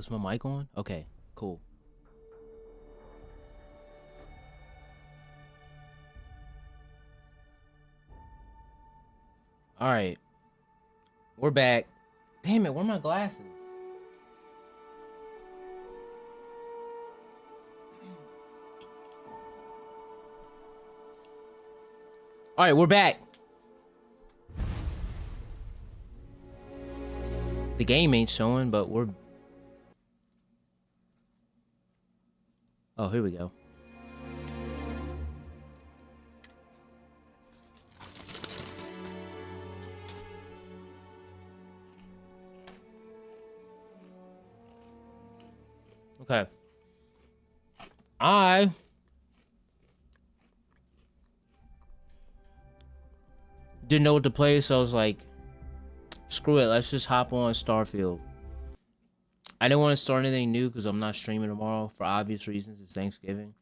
Is my mic on? Okay, cool. All right, we're back. Damn it, where are my glasses? All right, we're back. The game ain't showing, but we're... Oh, here we go. Okay. I didn't know what to play, so I was like, screw it, let's just hop on Starfield. I didn't want to start anything new because I'm not streaming tomorrow for obvious reasons. It's Thanksgiving.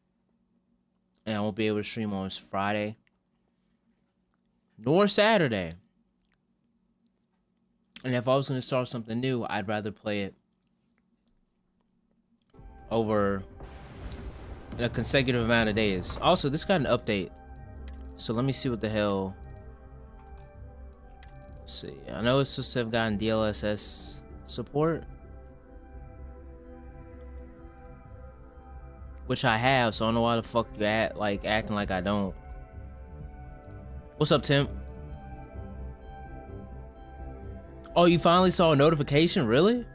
And I won't be able to stream on Friday. Nor Saturday. And if I was going to start something new, I'd rather play it over a consecutive amount of days. Also, this got an update. So let me see what the hell... Let's see. I know it's supposed to have gotten DLSS support. Which I have, so I don't know why the fuck you acting like I don't. What's up, Tim? Oh, you finally saw a notification? Really?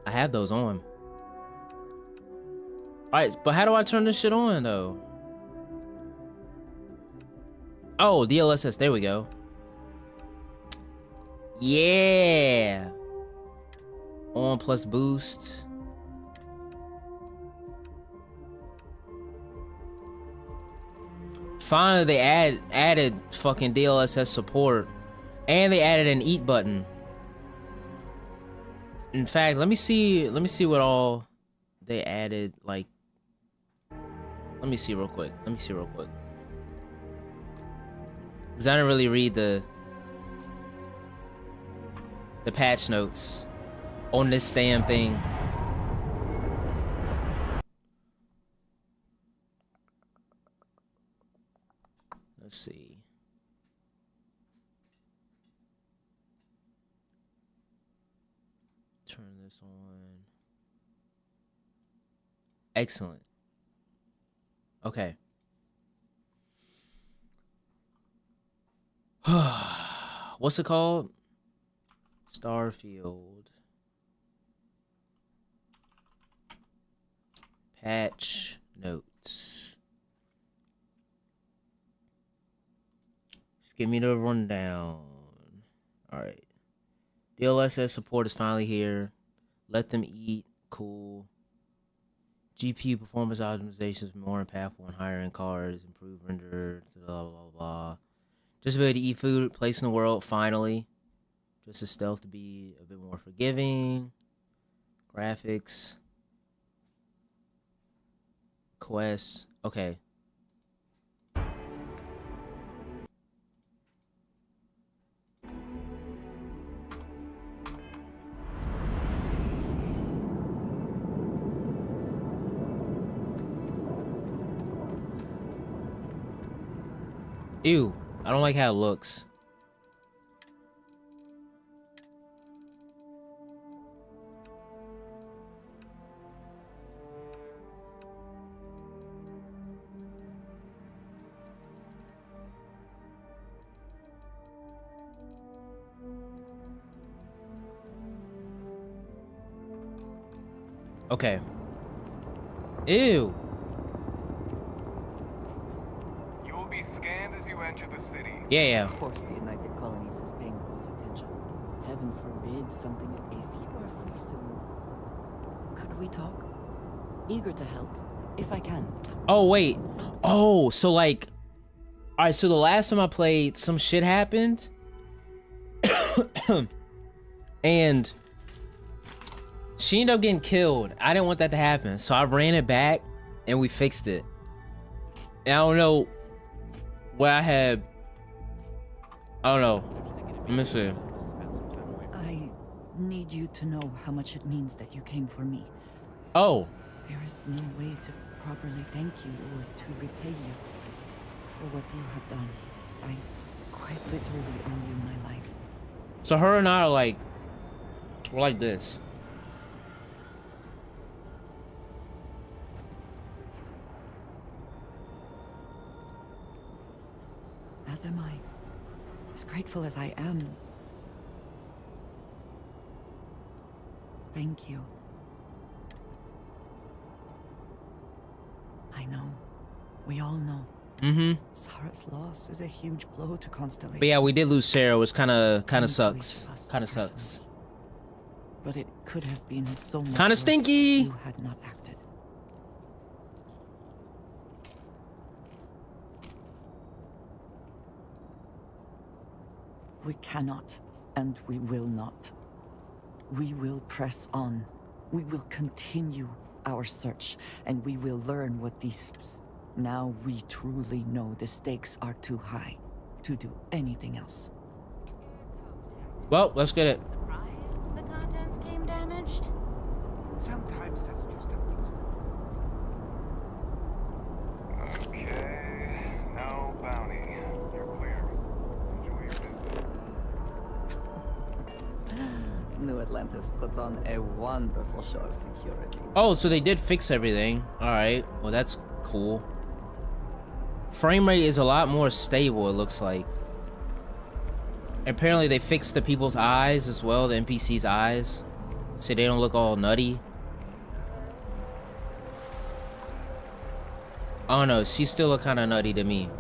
I have those on. Alright, but how do I turn this shit on, though? Oh, DLSS, there we go. Yeah! On plus boost. Finally, they added fucking DLSS support, and they added an eat button. In fact, let me see what all they added. Like, let me see real quick. Cause I didn't really read the patch notes on this damn thing. Let's see. Turn this on. Excellent. Okay. What's it called? Starfield. Patch notes. Give me the rundown. Alright. DLSS support is finally here. Let them eat. Cool. GPU performance optimizations more impactful on higher end cars. Improve render. Blah, blah, blah. Just ability to eat food. Place in the world. Finally. Just a stealth to be a bit more forgiving. Graphics. Quests. Okay. Ew, I don't like how it looks. Okay. Ew. Yeah. Of course, the United Colonies is paying close attention. Heaven forbid something. If you are free soon, could we talk? Eager to help, if I can. Oh, wait. Oh, so like... Alright, so the last time I played, some shit happened. And... she ended up getting killed. I didn't want that to happen. So I ran it back, and we fixed it. And I don't know... what I had... I don't know. Let me see. I need you to know how much it means that you came for me. Oh, There is no way to properly thank you or to repay you for what you have done. I quite literally owe you my life. so her and I are like, we're like this. As am I. As grateful as I am. Thank you. I know. We all know. Mm-hmm. Sarah's loss is a huge blow to Constellation. But yeah, we did lose Sarah, which kind of And we sucks. trust Kind of personally. sucks. But it could have been so much Kinda worse stinky. if you had not acted. We cannot, and we will not. We will press on. We will continue our search, and we will learn what these... Now we truly know the stakes are too high to do anything else. Well, let's get it. Surprised the contents came damaged? Sometimes that's just how things are. Okay, no bounty. You're clear. Enjoy your visit. New Atlantis puts on a wonderful show of security. Oh, so they did fix everything. All right. Well, that's cool. Frame rate is a lot more stable, it looks like. Apparently, they fixed the people's eyes as well, the NPC's eyes, so they don't look all nutty. I don't know. She still look kind of nutty to me.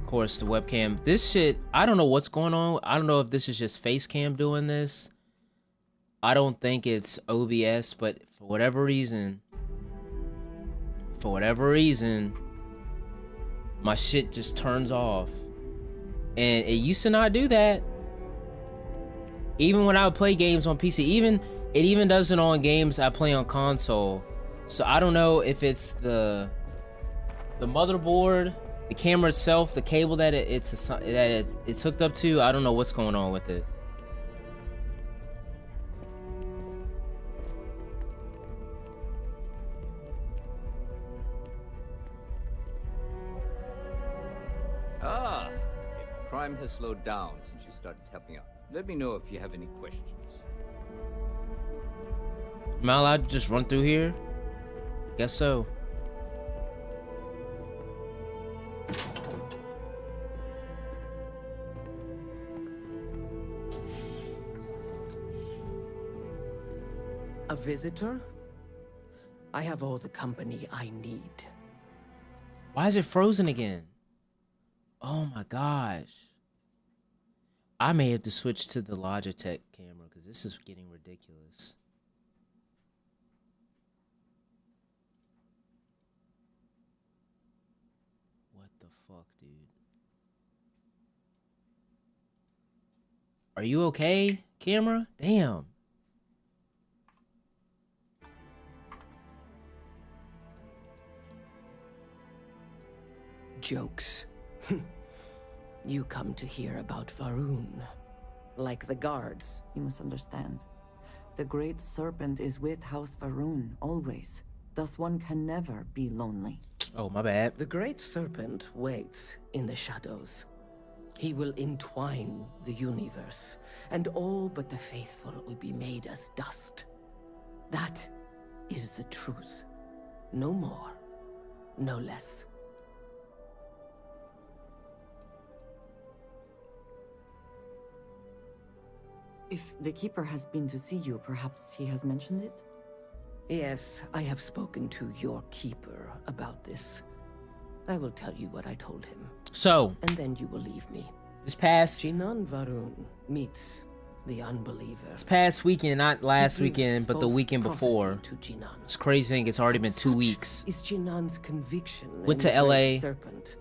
Of course, the webcam. This shit, I don't know what's going on. I don't know if this is just face cam doing this. I don't think it's OBS, but for whatever reason, my shit just turns off. And it used to not do that. Even when I would play games on PC, it even does it on games I play on console. So I don't know if it's the motherboard, the camera itself, the cable that it's hooked up to. I don't know what's going on with it. Ah, crime has slowed down since you started helping out. Let me know if you have any questions. Am I allowed to just run through here? Guess so. A visitor? I have all the company I need. Why is it frozen again? Oh my gosh. I may have to switch to the Logitech camera because this is getting ridiculous. What the fuck, dude? Are you okay, camera? Damn. Jokes. You come to hear about Varun. Like the guards. You must understand. The Great Serpent is with House Varun, always. Thus one can never be lonely. Oh, my bad. The Great Serpent waits in the shadows. He will entwine the universe, and all but the faithful will be made as dust. That is the truth. No more, no less. If the Keeper has been to see you, perhaps he has mentioned it? Yes, I have spoken to your keeper about this. I will tell you what I told him, So, and then you will leave me. this past Jinan Varun meets the unbeliever. weekend, not last He gives weekend, but the false weekend prophecy before. to Jinan. It's crazy thing, it's already been 2 Such weeks. Is Jinan's conviction Went in to the LA Great Serpent.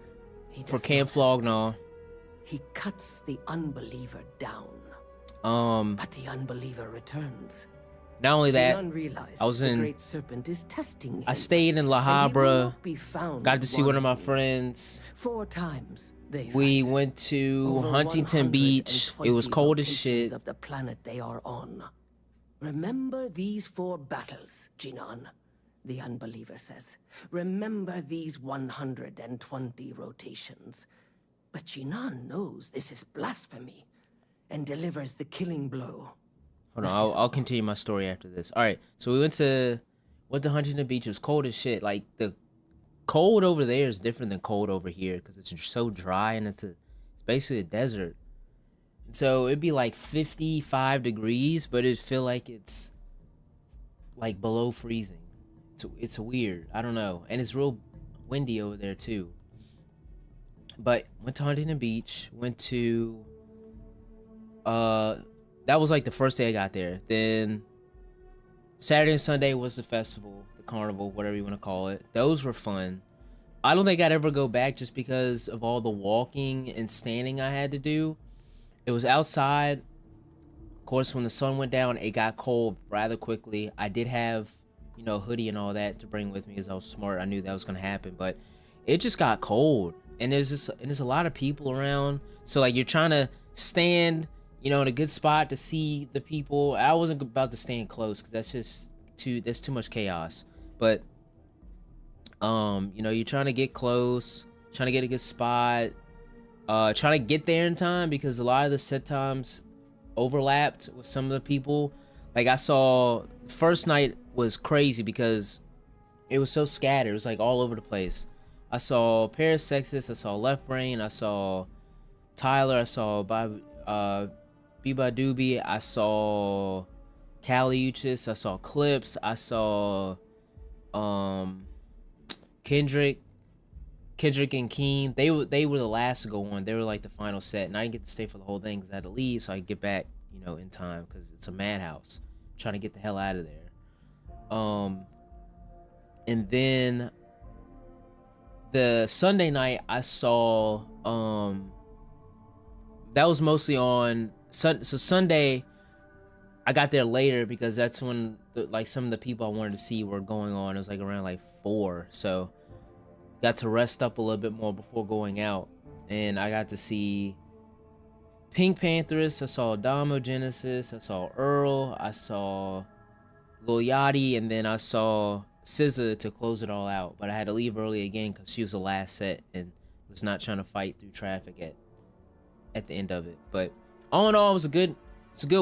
He For does Camp not Flog and hesitate. all. He cuts the unbeliever down, Um, but the unbeliever returns. Not only that, Jinan realized I was the in- Great Serpent is testing him. I stayed in La and he will Habra. not be found Got to see one of my wanting. friends. 4 times they We fight. went to Over Huntington Beach. It was 120 cold as locations shit. of the planet they are on. Remember these 4 battles, Jinan, the unbeliever says. Remember these 120 rotations. But Jinan knows this is blasphemy and delivers the killing blow. Hold on, I'll continue my story after this. All right, so we went to Huntington Beach. It was cold as shit. Like the cold over there is different than cold over here because it's so dry and it's basically a desert. So it'd be like 55 degrees, but it'd feel like it's like below freezing. It's weird. I don't know, and it's real windy over there too. But went to Huntington Beach. Went to that was like the first day I got there. Then Saturday and Sunday was the festival, the carnival, whatever you want to call it. Those were fun. I don't think I'd ever go back just because of all the walking and standing I had to do. It was outside. Of course, when the sun went down, it got cold rather quickly. I did have, hoodie and all that to bring with me because I was smart. I knew that was going to happen, but it just got cold. And there's a lot of people around. So like you're trying to stand, in a good spot to see the people. I wasn't about to stand close because that's too much chaos. But you're trying to get close, trying to get a good spot, trying to get there in time because a lot of the set times overlapped with some of the people. Like I saw first night was crazy because it was so scattered. It was like all over the place. I saw Paris Sextus, I saw Left Brain, I saw Tyler, I saw Biba Doobie, I saw Caliuchis, I saw Clips, I saw Kendrick and Keem. They were the last to go on. They were like the final set, and I didn't get to stay for the whole thing because I had to leave so I could get back, in time because it's a madhouse. I'm trying to get the hell out of there. And then the Sunday night I saw that was mostly on so Sunday I got there later because that's when some of the people I wanted to see were going on. It was like around like 4, so got to rest up a little bit more before going out, and I got to see Pink Panthers, I saw Damo Genesis, I saw Earl, I saw Lil Yachty, and then I saw SZA to close it all out. But I had to leave early again because she was the last set and was not trying to fight through traffic at the end of it. But all in all, it was a good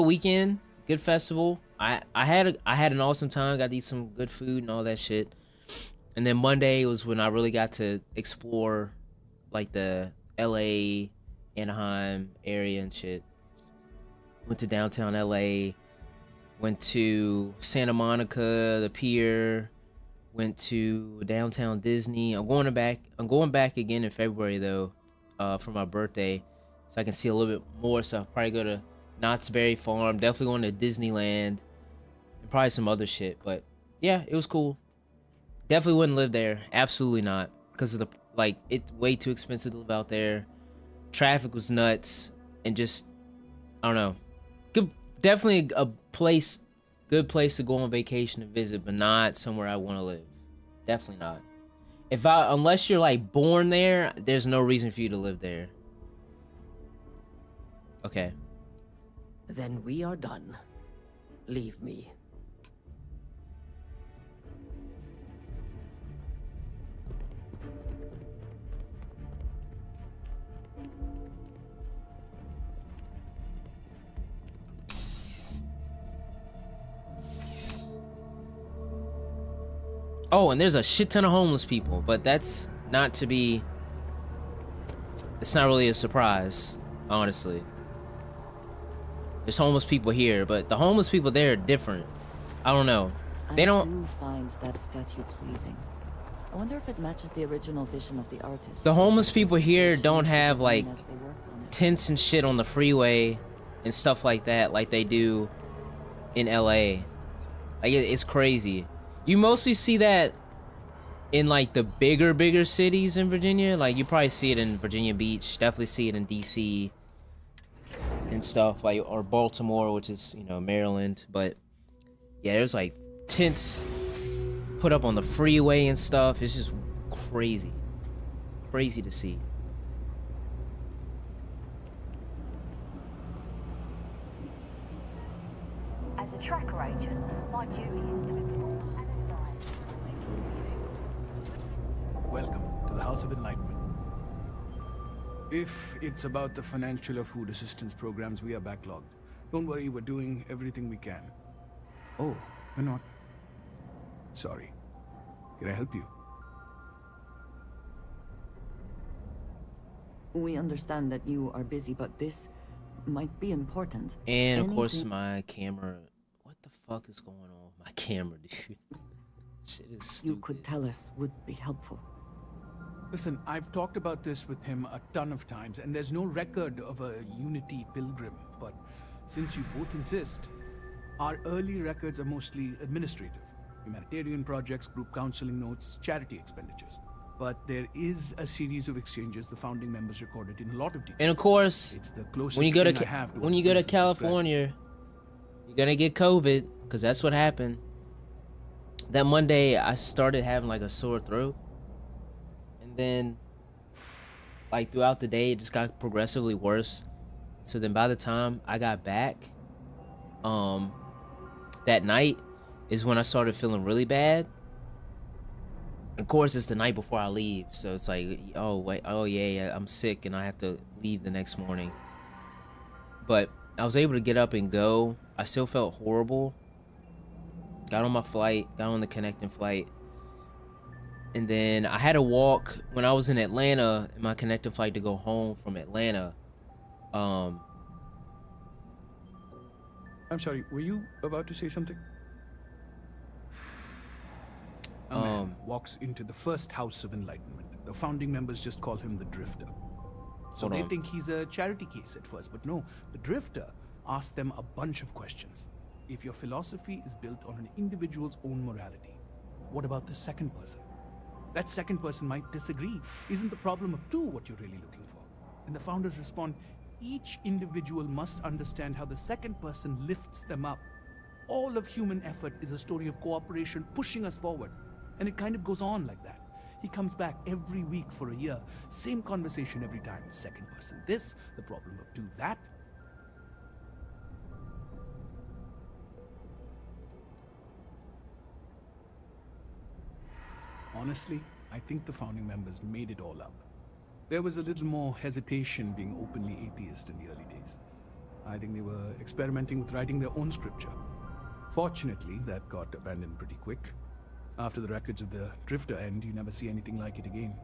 weekend, good festival. I had an awesome time. Got to eat some good food and all that shit. And then Monday was when I really got to explore like the LA, Anaheim area and shit. Went to downtown LA, went to Santa Monica, the pier, went to downtown Disney. I'm going back again in February though, for my birthday, so I can see a little bit more. So I'll probably go to Knott's Berry Farm, definitely going to Disneyland, and probably some other shit. But yeah, it was cool. Definitely wouldn't live there. Absolutely not, because of it's way too expensive to live out there. Traffic was nuts, and just I don't know. Definitely a good place to go on vacation and visit, but not somewhere I want to live. Definitely not. Unless you're like born there, there's no reason for you to live there. Okay. Then we are done. Leave me. Oh, and there's a shit ton of homeless people, but it's not really a surprise, honestly. There's homeless people here, but the homeless people there are different. I don't know. I do find that statue pleasing. I wonder if it matches the original vision of the artist. The homeless people here don't have like As they worked on it. tents and shit on the freeway and stuff like that like they do in LA. Like it's crazy. You mostly see that in like the bigger cities in Virginia. Like you probably see it in Virginia Beach, definitely see it in DC and stuff, like, or Baltimore, which is, Maryland. But Yeah, there's like tents put up on the freeway and stuff. It's just crazy. Crazy to see. As a tracker agent, my duty is to inform and advise. Welcome to the House of Enlightenment. If it's about the financial or food assistance programs, we are backlogged. Don't worry, we're doing everything we can. Oh, we're not. Sorry. Can I help you? We understand that you are busy, but this might be important. And of course, Anything- my camera. What the fuck is going on with my camera, dude? Shit is stupid. You could tell us would be helpful. Listen, I've talked about this with him a ton of times, and there's no record of a Unity pilgrim. But since you both insist, our early records are mostly administrative. Humanitarian projects, group counseling notes, charity expenditures. But there is a series of exchanges the founding members recorded in a lot of detail. And of course, It's the closest when you go to thing I have to when what you go to Prince has described. California, you're gonna get COVID because that's what happened. That Monday, I started having like a sore throat, and then like throughout the day, it just got progressively worse. So then, by the time I got back, that night is when I started feeling really bad. Of course, it's the night before I leave, so it's like, oh wait, oh yeah, I'm sick and I have to leave the next morning. But I was able to get up and go. I still felt horrible. Got on my flight, got on the connecting flight, and then I had to walk when I was in Atlanta in my connecting flight to go home from Atlanta. I'm sorry, were you about to say something? A man walks into the first House of Enlightenment. The founding members just call him the Drifter. So Hold they on. think he's a charity case at first, but no, the Drifter asks them a bunch of questions. If your philosophy is built on an individual's own morality, what about the second person? That second person might disagree. Isn't the problem of two what you're really looking for? And the founders respond, each individual must understand how the second person lifts them up. All of human effort is a story of cooperation pushing us forward. And it kind of goes on like that. He comes back every week for a year. Same conversation every time. Second person this, the problem of do that. Honestly, I think the founding members made it all up. There was a little more hesitation being openly atheist in the early days. I think they were experimenting with writing their own scripture. Fortunately, that got abandoned pretty quick. After the records of the Drifter end, you never see anything like it again.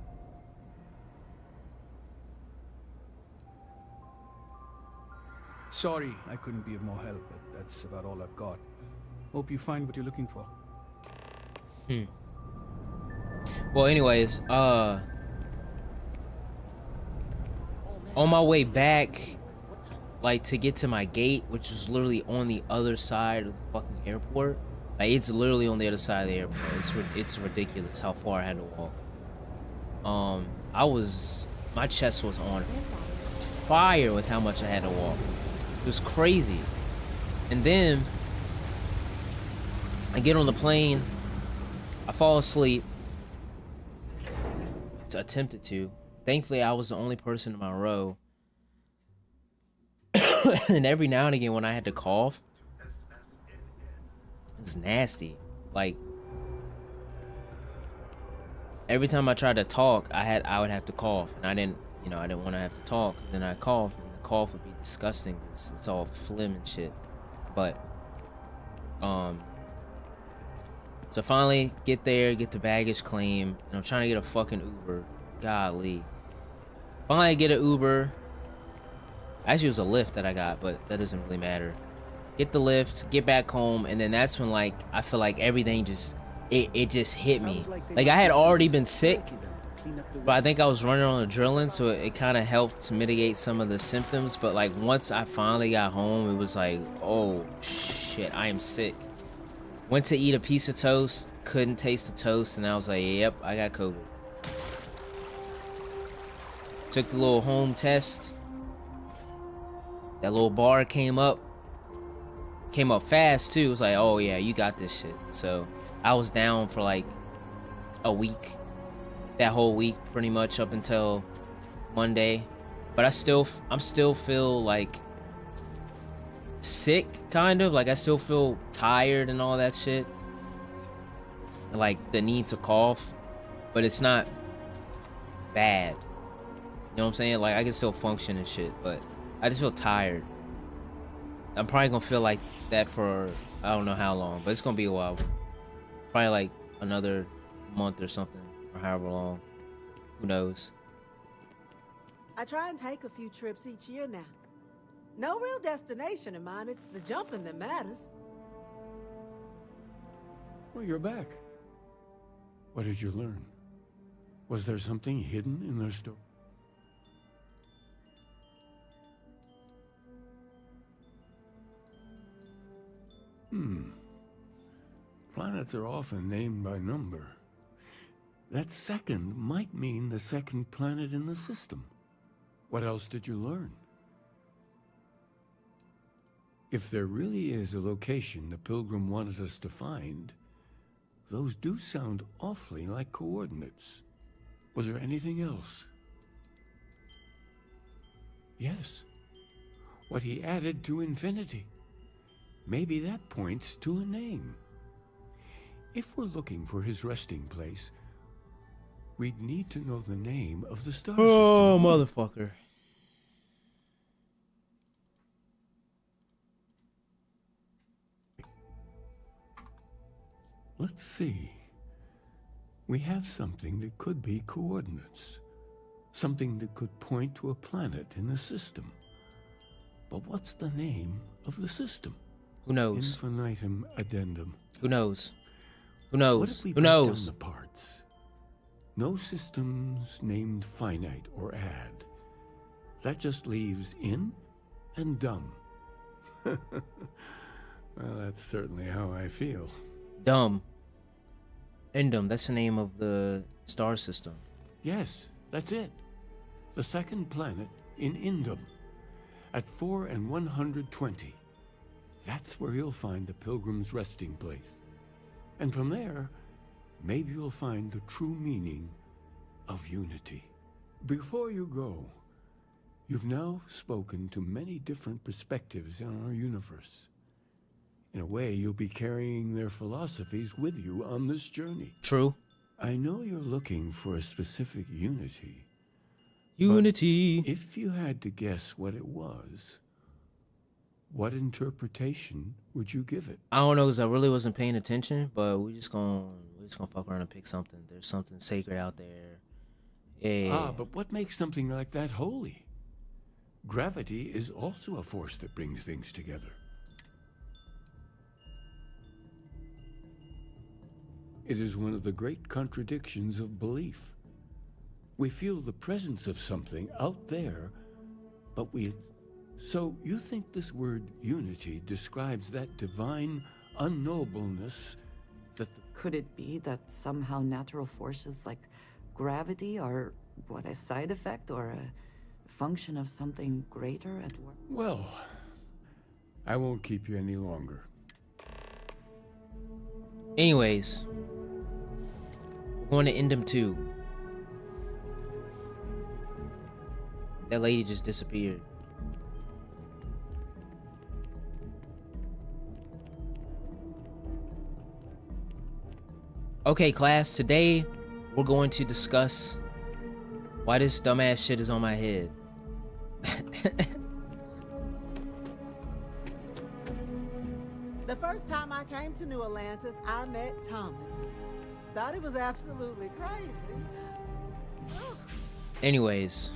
Sorry, I couldn't be of more help, but that's about all I've got. Hope you find what you're looking for. Well, anyways, on my way back, like to get to my gate, which was literally on the other side of the fucking airport. Like it's literally on the other side of the airport. It's ridiculous how far I had to walk. My chest was on fire with how much I had to walk. It was crazy. And then I get on the plane, I fall asleep. Attempted to. Thankfully, I was the only person in my row. And every now and again when I had to cough, it was nasty. Like every time I tried to talk, I would have to cough, and I didn't want to have to talk. Then I cough, and the cough would be disgusting. It's all phlegm and shit. But so finally get there, get the baggage claim, and I'm trying to get a fucking Uber. Golly. Finally I get an Uber. Actually, it was a Lyft that I got, but that doesn't really matter. Get the Lyft, get back home, and then that's when like I feel like everything just it just hit me. Like I had already been sick, but I think I was running on adrenaline, so it kind of helped to mitigate some of the symptoms. But like once I finally got home, it was like, oh shit, I am sick. Went to eat a piece of toast, couldn't taste the toast, and I was like, yep, I got COVID. Took the little home test. That little bar came up. came up fast too. It was like, oh yeah, you got this shit. So I was down for like a week, that whole week pretty much up until Monday. But I'm still feel like sick, kind of like I still feel tired and all that shit, like the need to cough, but it's not bad. You know what I'm saying? Like I can still function and shit, but I just feel tired. I'm probably gonna feel like that for I don't know how long, but it's gonna be a while. Probably like another month or something, or however long. Who knows? I try and take a few trips each year now. No real destination in mind, it's the jumping that matters. Well, you're back. What did you learn? Was there something hidden in their story? Planets are often named by number. That second might mean the second planet in the system. What else did you learn? If there really is a location the Pilgrim wanted us to find, those do sound awfully like coordinates. Was there anything else? Yes. What he added to infinity. Maybe that points to a name. If we're looking for his resting place, we'd need to know the name of the star system. Oh, motherfucker. Let's see. We have something that could be coordinates. Something that could point to a planet in the system. But what's the name of the system? Who knows? Infinitum addendum. Who knows? Who What knows? if we Who break down knows? the parts? No systems named finite or add. That just leaves in and dumb. Well, that's certainly how I feel. Dumb. Endum, that's the name of the star system. Yes, that's it. The second planet in Indum. At 4 and 120. That's where you'll find the Pilgrim's resting place. And from there, maybe you'll find the true meaning of unity. Before you go, you've now spoken to many different perspectives in our universe. In a way, you'll be carrying their philosophies with you on this journey. True. I know you're looking for a specific unity. Unity. But if you had to guess what it was, what interpretation would you give it? I don't know, because I really wasn't paying attention, but we're just gonna fuck around and pick something. There's something sacred out there. Yeah. But what makes something like that holy? Gravity is also a force that brings things together. It is one of the great contradictions of belief. We feel the presence of something out there, but So you think this word unity describes that divine unknowableness that Could it be that somehow natural forces like gravity are, a side effect or a function of something greater at work? Well, I won't keep you any longer. Anyways, we're going to Endum 2. That lady just disappeared. Okay, class, today we're going to discuss why this dumbass shit is on my head. The first time I came to New Atlantis, I met Thomas. Thought he was absolutely crazy. Anyways.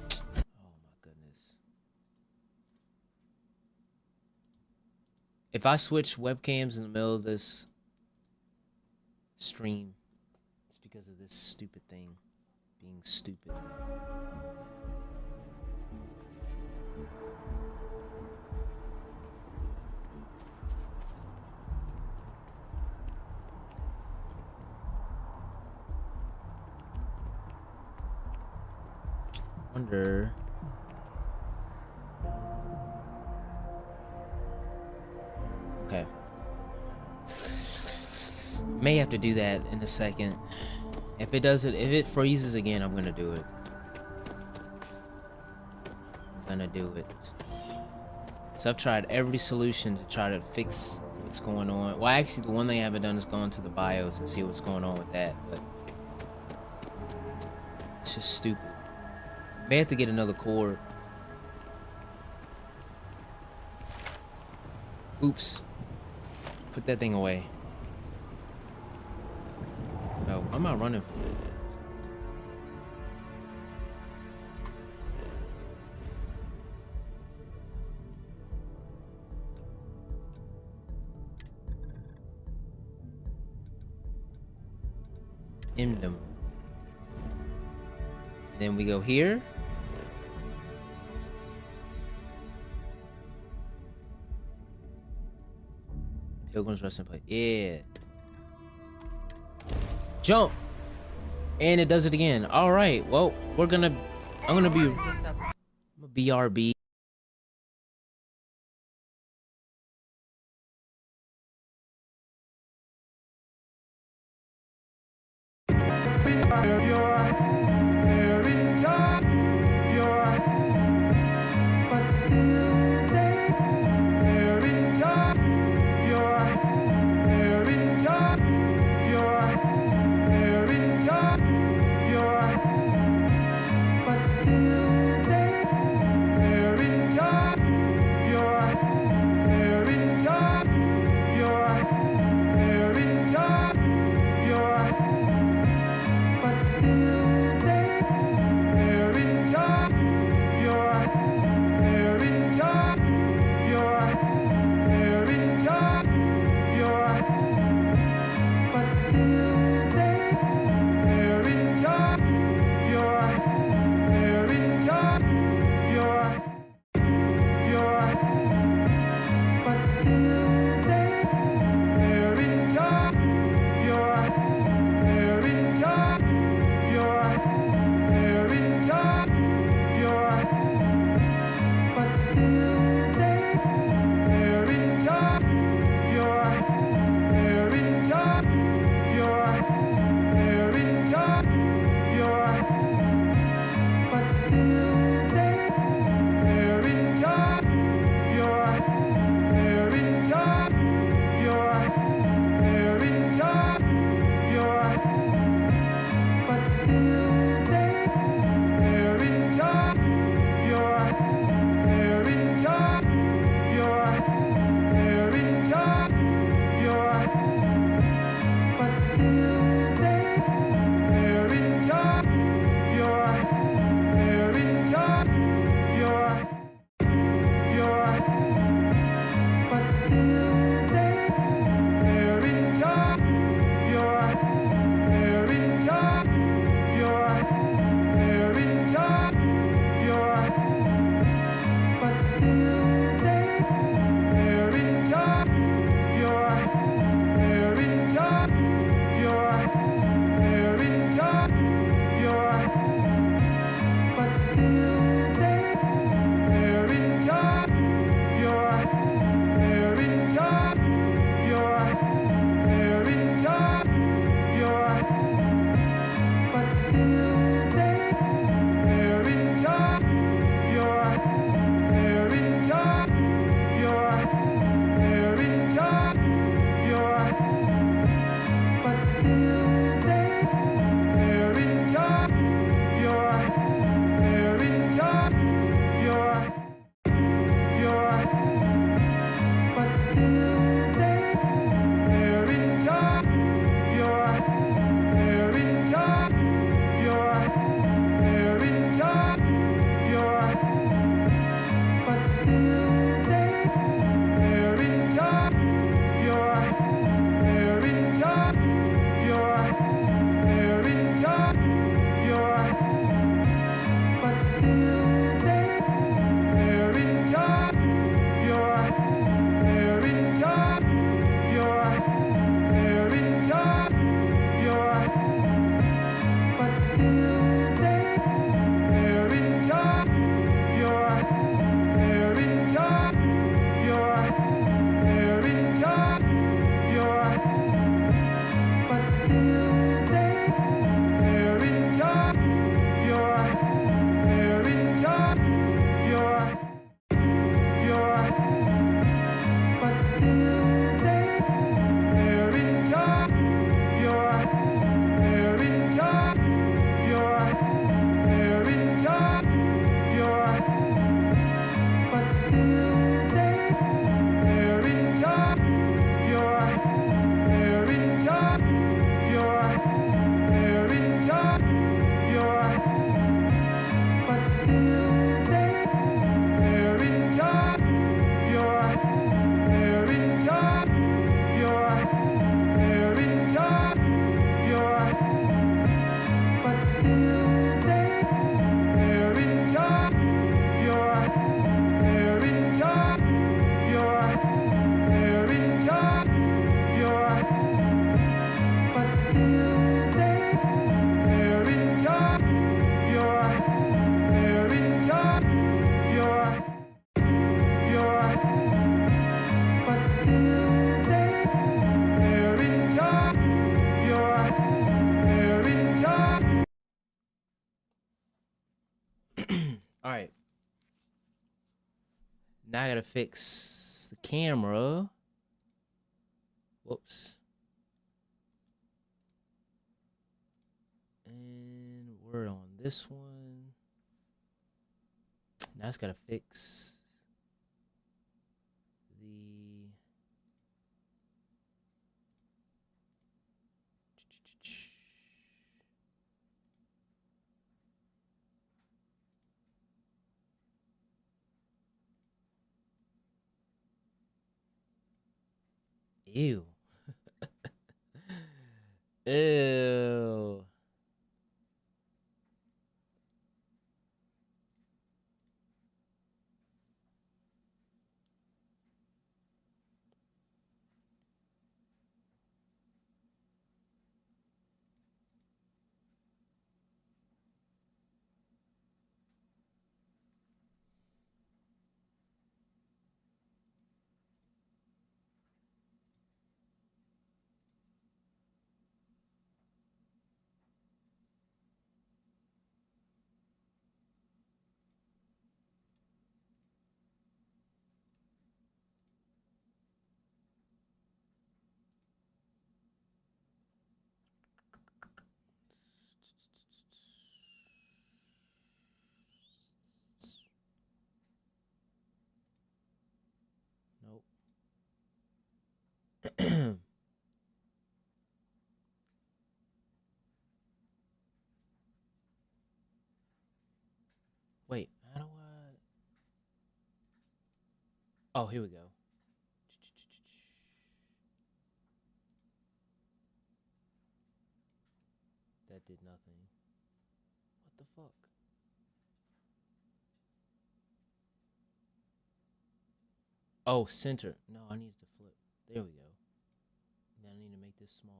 Oh my goodness. If I switch webcams in the middle of this stream, it's because of this stupid thing being stupid. Wonder Okay. May have to do that in a second. If it freezes again, I'm gonna do it. So I've tried every solution to try to fix what's going on. Well, actually, the one thing I haven't done is go into the BIOS and see what's going on with that, but it's just stupid. May have to get another cord. Oops. Put that thing away. No, I'm not running from it. Indom. Then we go here. Pilgrim's Resting Place. Yeah. Jump. And it does it again. All right. Well, I'm gonna be BRB. But still, Now I gotta fix the camera. Whoops. And we're on this one. Now it's gotta fix the ew. Ew. Nope. Wait, how do I? Oh, here we go. That did nothing. What the fuck? Oh, center. No, I need to flip. There we go. Now I need to make this smaller.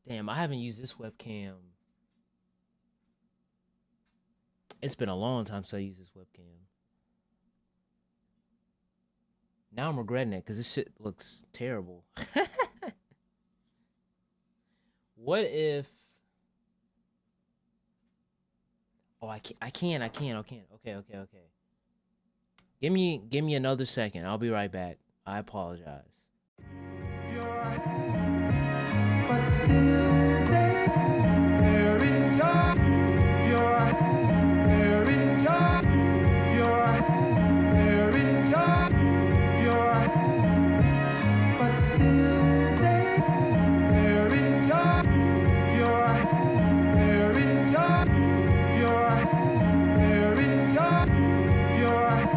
Damn, I haven't used this webcam. It's been a long time since I used this webcam. Now I'm regretting it because this shit looks terrible. What if... Oh, I can't. Okay. Give me another second. I'll be right back. I apologize. But still they're in your eyes, they're in your eyes, they're in your eyes. But still they're in your eyes, they're in your eyes, they're in your eyes.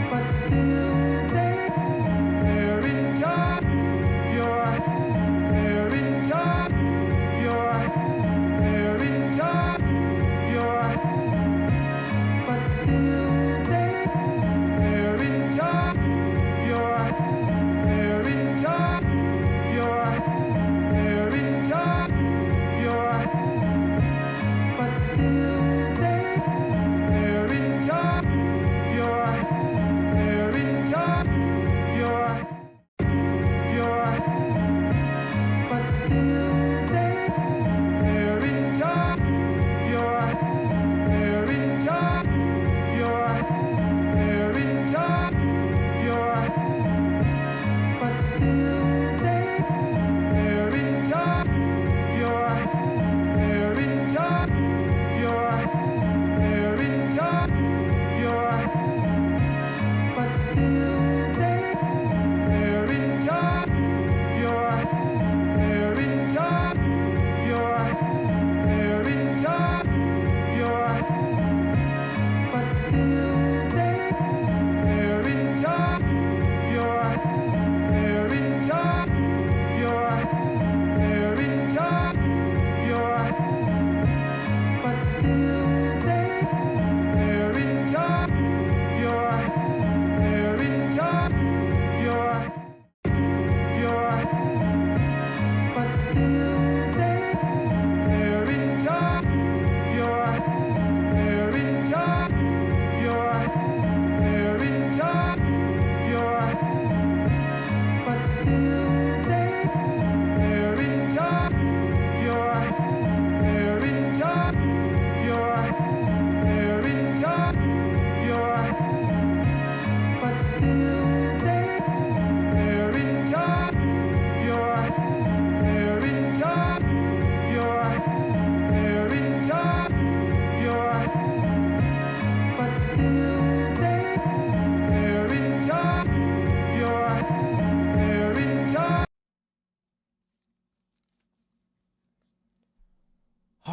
But still they're in your eyes, they're in your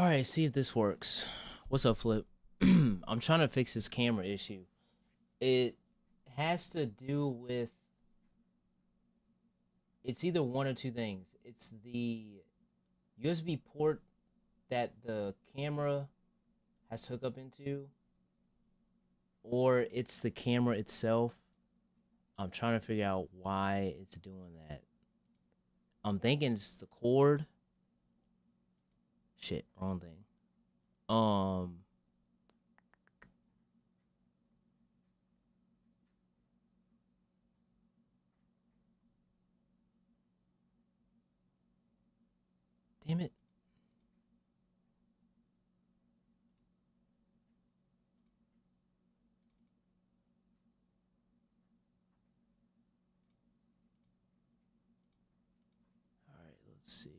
right, see if this works. What's up, Flip? I'm trying to fix this camera issue. It has to do with, it's either one or two things. It's the USB port that the camera has to hook up into, or it's the camera itself. I'm trying to figure out why it's doing that. I'm thinking it's the cord. Shit, wrong thing. Damn it. All right, let's see.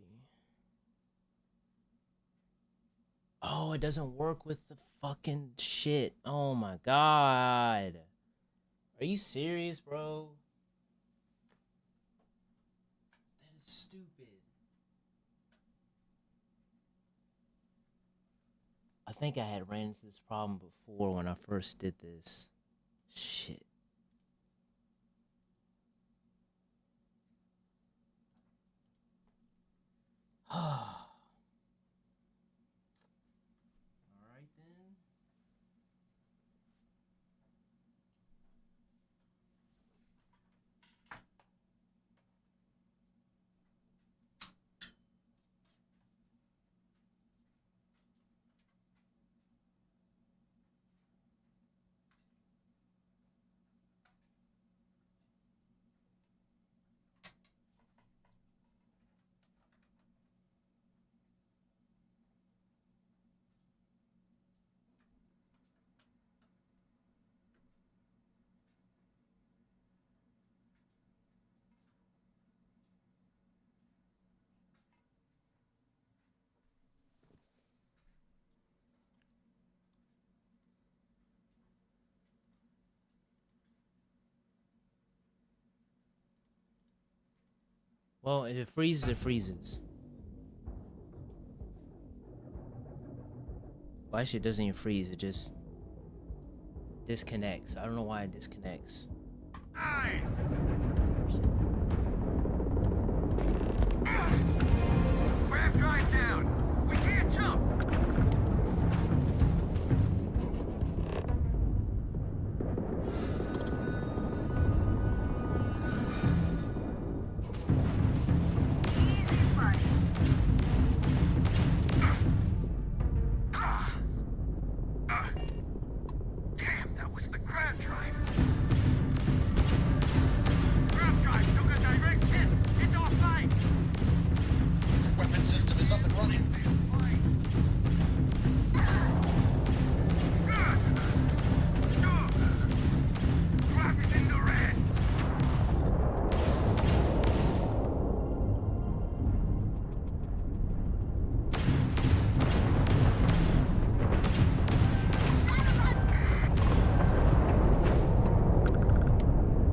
Oh, it doesn't work with the fucking shit. Oh my god. Are you serious, bro? That is stupid. I think I had ran into this problem before when I first did this. Shit. Alright then. Well, if it freezes, it freezes. Well, actually, it doesn't even freeze. It just disconnects. I don't know why it disconnects. Aye! Grab drive down! We can't jump! Damn, that was the grab drive! Grab drive took a direct hit! It's offline! Weapon system is up and running. Grab is in the red!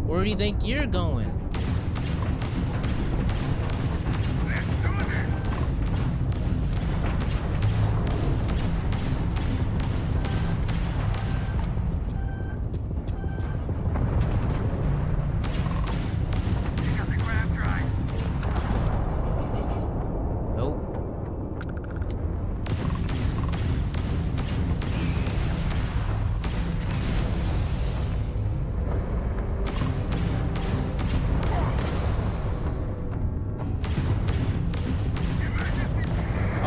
Where do you think you're going? Let's do this! You got the grab drive. Nope.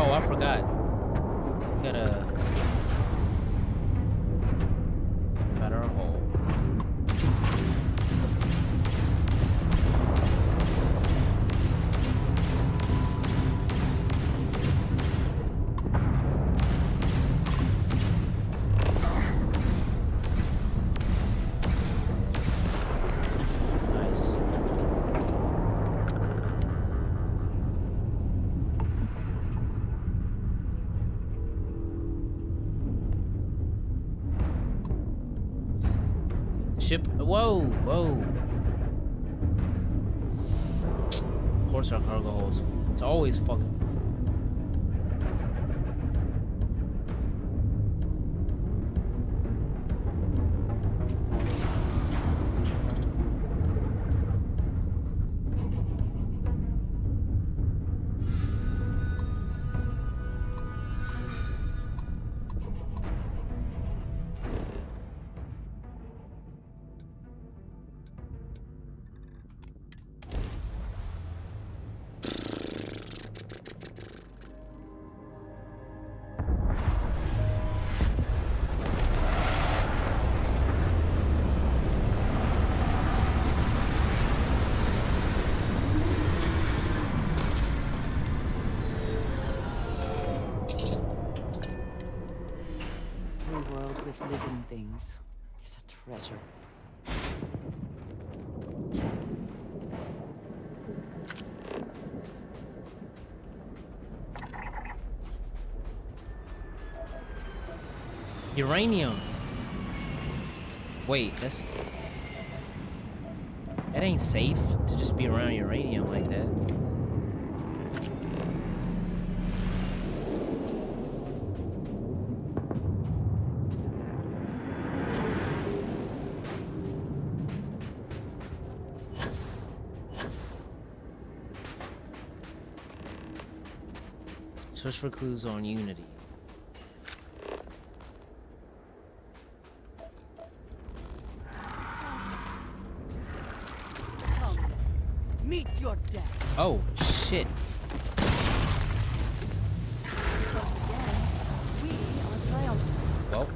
Oh, I forgot. Gotta got our hole. Nice. Ship. Whoa, whoa. Of course, our cargo hold is full. It's always fucking full. Every world with living things is a treasure. Uranium. Wait, that ain't safe to just be around uranium like that. Search for clues on Unity. Meet your death. Oh, shit. Once again, we are triumphant. Well.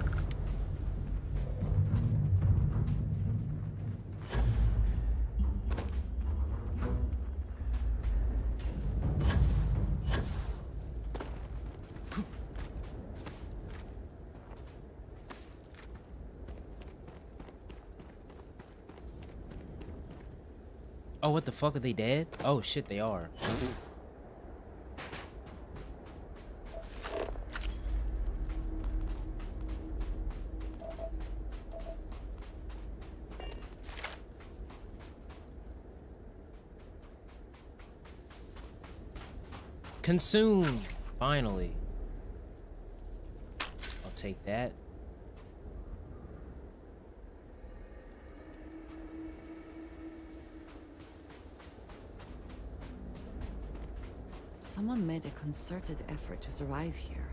Oh, what the fuck? Are they dead? Oh, shit, they are. Consume! Finally. I'll take that. Someone made a concerted effort to survive here,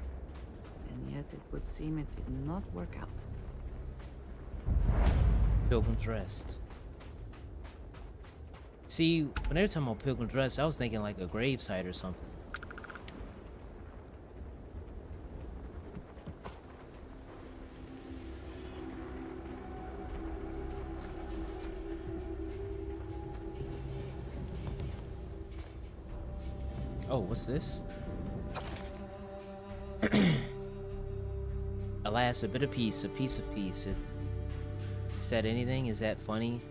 and yet it would seem it did not work out. Pilgrim's Rest. See, when they were talking about Pilgrim's Rest, I was thinking like a gravesite or something. Oh, what's this? Alas, a bit of peace, a piece of peace. It said anything? Is that funny?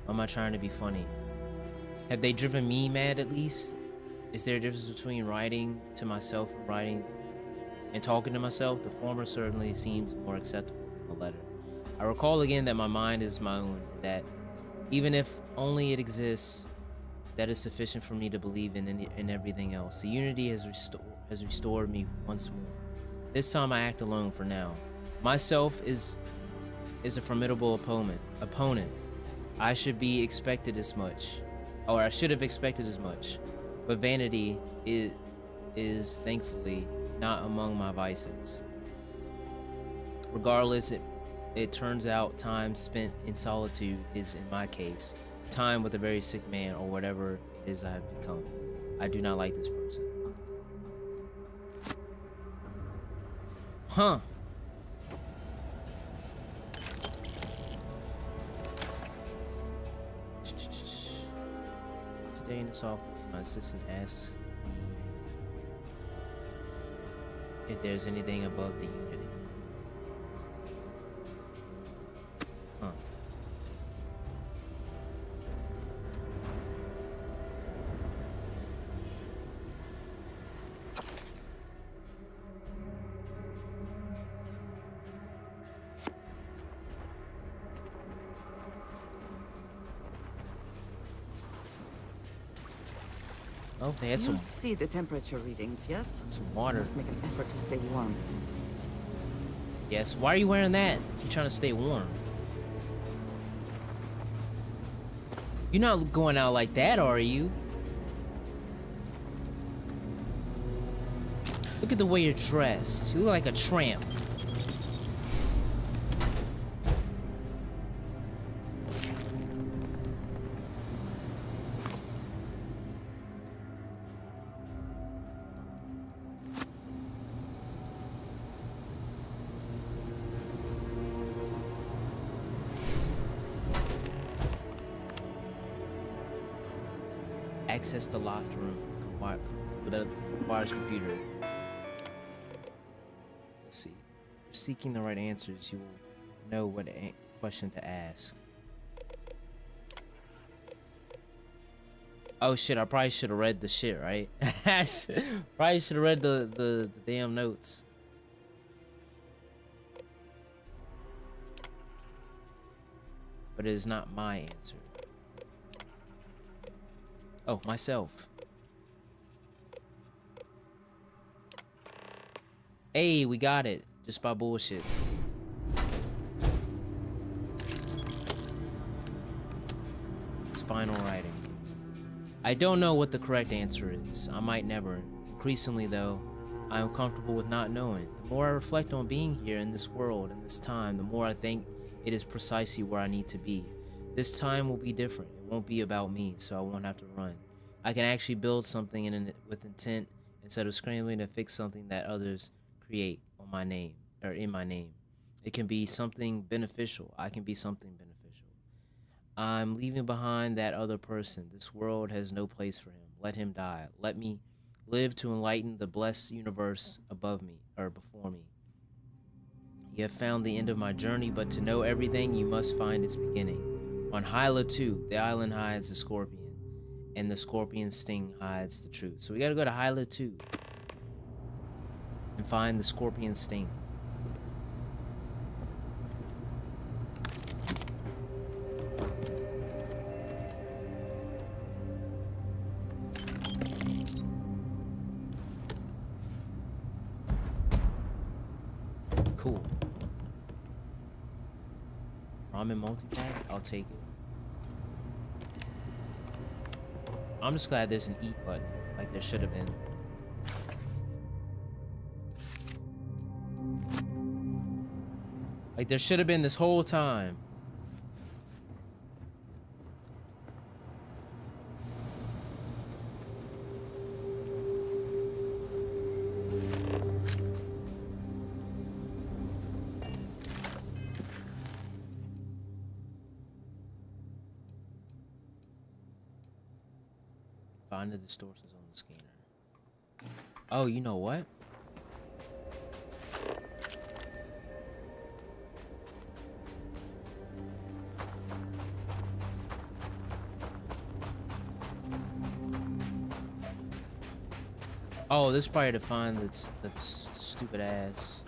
Or am I trying to be funny? Have they driven me mad at least? Is there a difference between writing to myself and writing and talking to myself? The former certainly seems more acceptable than the letter. I recall again that my mind is my own, that even if only it exists, that is sufficient for me to believe in everything else. The unity has restored me once more. This time I act alone for now. Myself is a formidable opponent. I should be expected as much, or I should have expected as much. But vanity is thankfully not among my vices. Regardless, it turns out time spent in solitude is, in my case, time with a very sick man or whatever it is I have become. I do not like this person. Huh. Today in this office, my assistant asks if there's anything above the unity. Huh. Oh, they had You some see the temperature readings, yes? water. Must make an effort to stay warm. Yes. Why are you wearing that if you're trying to stay warm? You're not going out like that, are you? Look at the way you're dressed. You look like a tramp. Access the locked room with a wireless computer. Let's see. seeking the right answers, you will know what question to ask. Oh shit, I probably should have read the shit, right? Probably should have read the damn notes. But it is not my answer. Oh, myself. Hey, we got it. Just by bullshit. It's final writing. I don't know what the correct answer is. I might never. Increasingly, though, I am comfortable with not knowing. The more I reflect on being here in this world and this time, the more I think it is precisely where I need to be. This time will be different. It won't be about me, so I won't have to run. I can actually build something with intent instead of scrambling to fix something that others create on my name or in my name. It can be something beneficial. I can be something beneficial. I'm leaving behind that other person. This world has no place for him. Let him die. Let me live to enlighten the blessed universe above me or before me. You have found the end of my journey, but to know everything, you must find its beginning. On Hyla 2, the island hides the scorpion, and the scorpion sting hides the truth. So we gotta go to Hyla 2 and find the scorpion sting. Cool. Ramen multi-pack? I'll take it. I'm just glad there's an eat button, like there should have been. Like there should have been this whole time. Find the distortions on the scanner. Oh, you know what? Oh, this is probably to find that's stupid ass.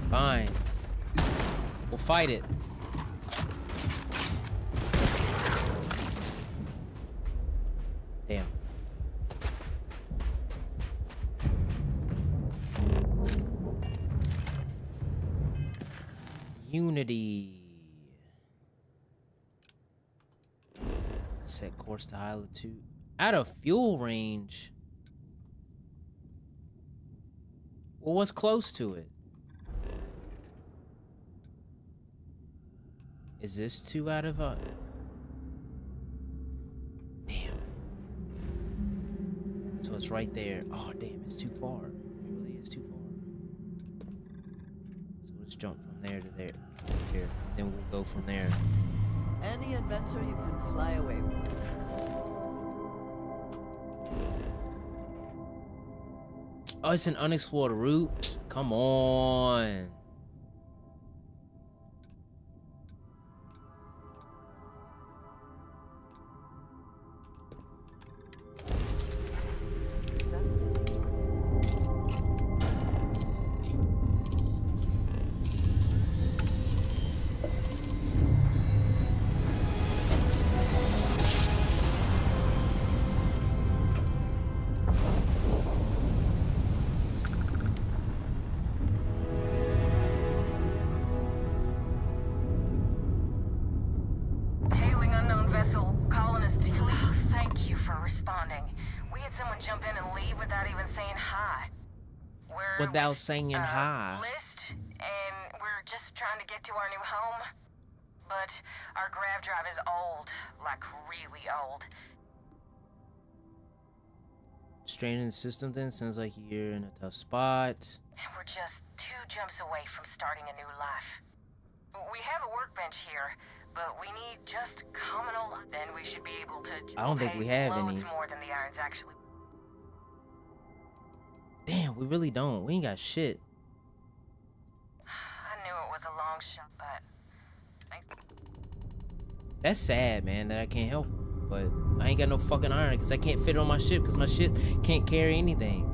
Fine. We'll fight it. Damn. Unity. Set course to Hyla 2. Out of fuel range. Well, what's close to it? Is this 2 out of a... Damn. So it's right there. Oh, damn, it's too far. It really is too far. So let's jump from there to there. Here. Then we'll go from there. Any adventure you can fly away from. Oh, it's an unexplored route? Come on. without saying hi. List, and we're just trying to get to our new home. But our grav drive is old, like really old. Straining the system then sounds like you're in a tough spot. And we're just 2 jumps away from starting a new life. We have a workbench here, but we need just common old. Then we should be able to. I don't think we have loads any. more than the irons actually. Damn, we really don't. We ain't got shit. I knew it was a long shot, but. That's sad, man, that I can't help. But I ain't got no fucking iron because I can't fit it on my ship because my ship can't carry anything.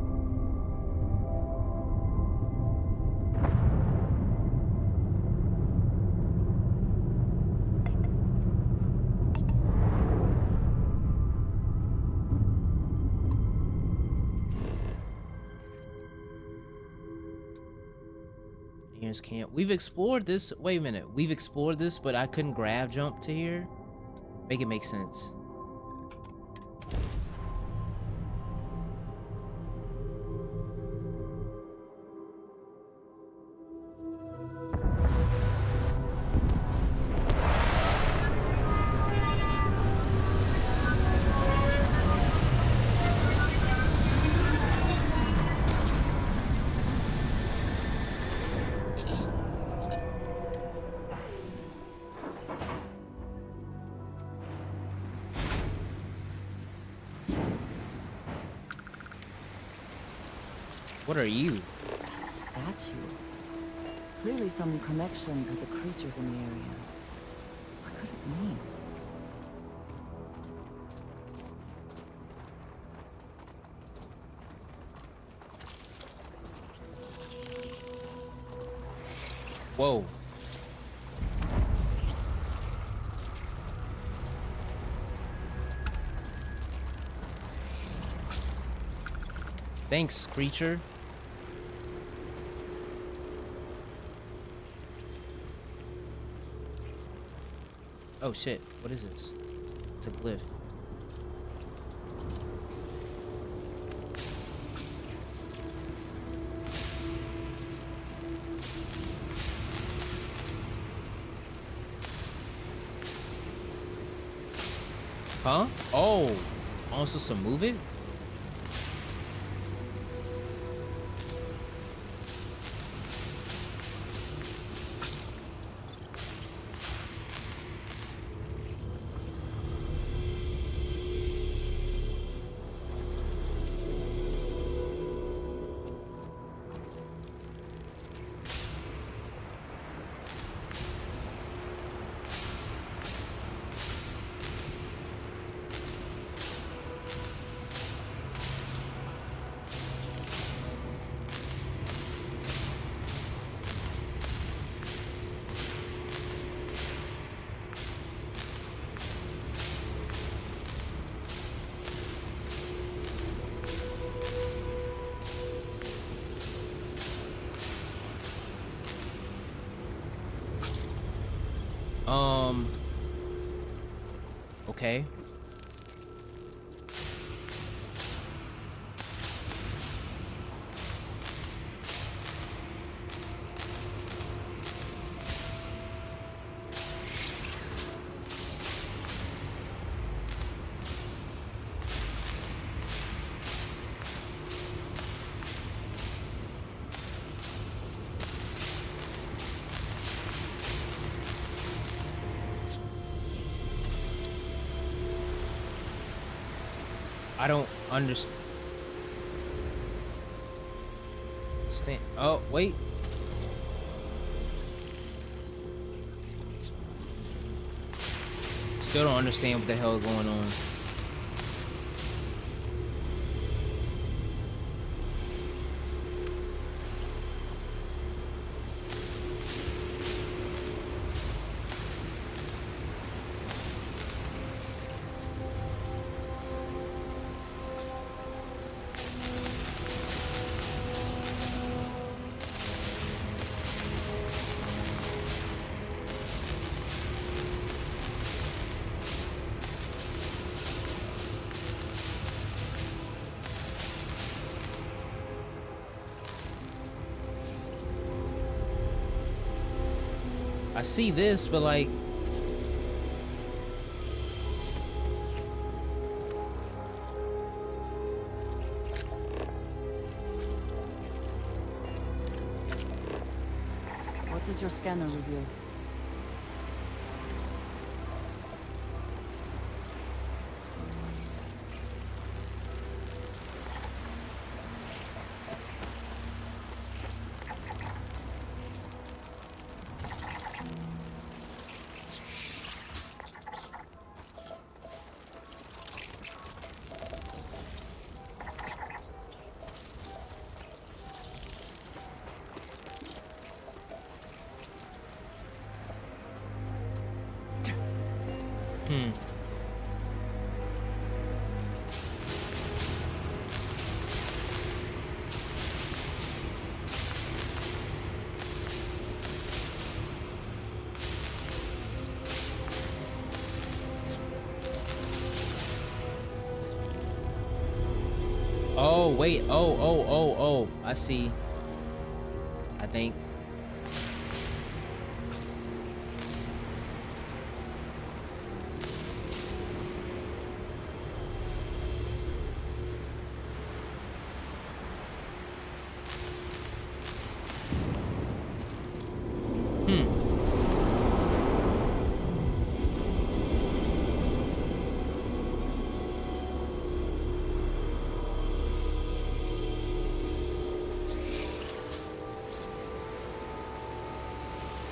Here's camp. We've explored this. Wait a minute. We've explored this, but I couldn't grab jump to here. Make it make sense. What are you? Statue. Clearly some connection to the creatures in the area. What could it mean? Whoa. Thanks, creature. Oh shit, what is this? It's a glyph. Huh? Oh, I'm supposed to move it? Okay. I don't understand. Oh, wait. Still don't understand what the hell is going on. I see this, but like... What does your scanner reveal? Oh, wait. Oh. I see. I think.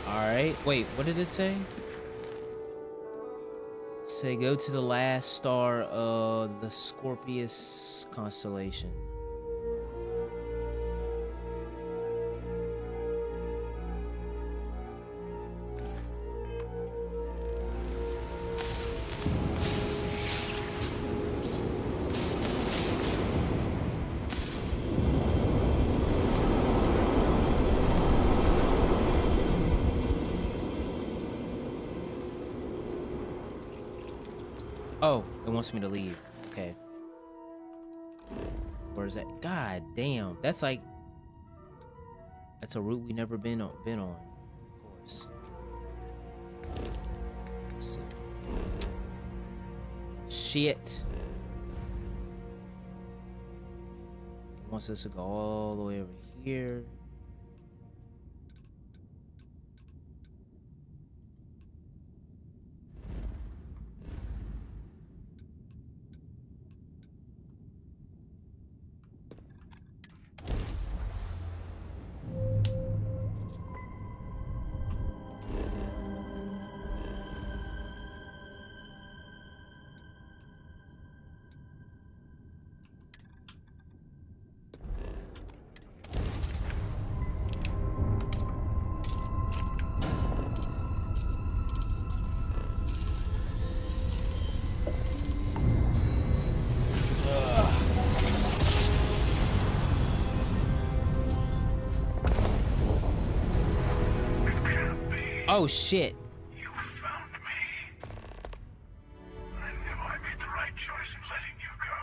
Alright, wait, what did it say? Say go to the last star of the Scorpius constellation. Oh, it wants me to leave. Okay. Where is that? God damn. That's like... That's a route we never been on. Of course. Let's see. Shit. It wants us to go all the way over here. Oh shit. You found me. I knew I made the right choice in letting you go.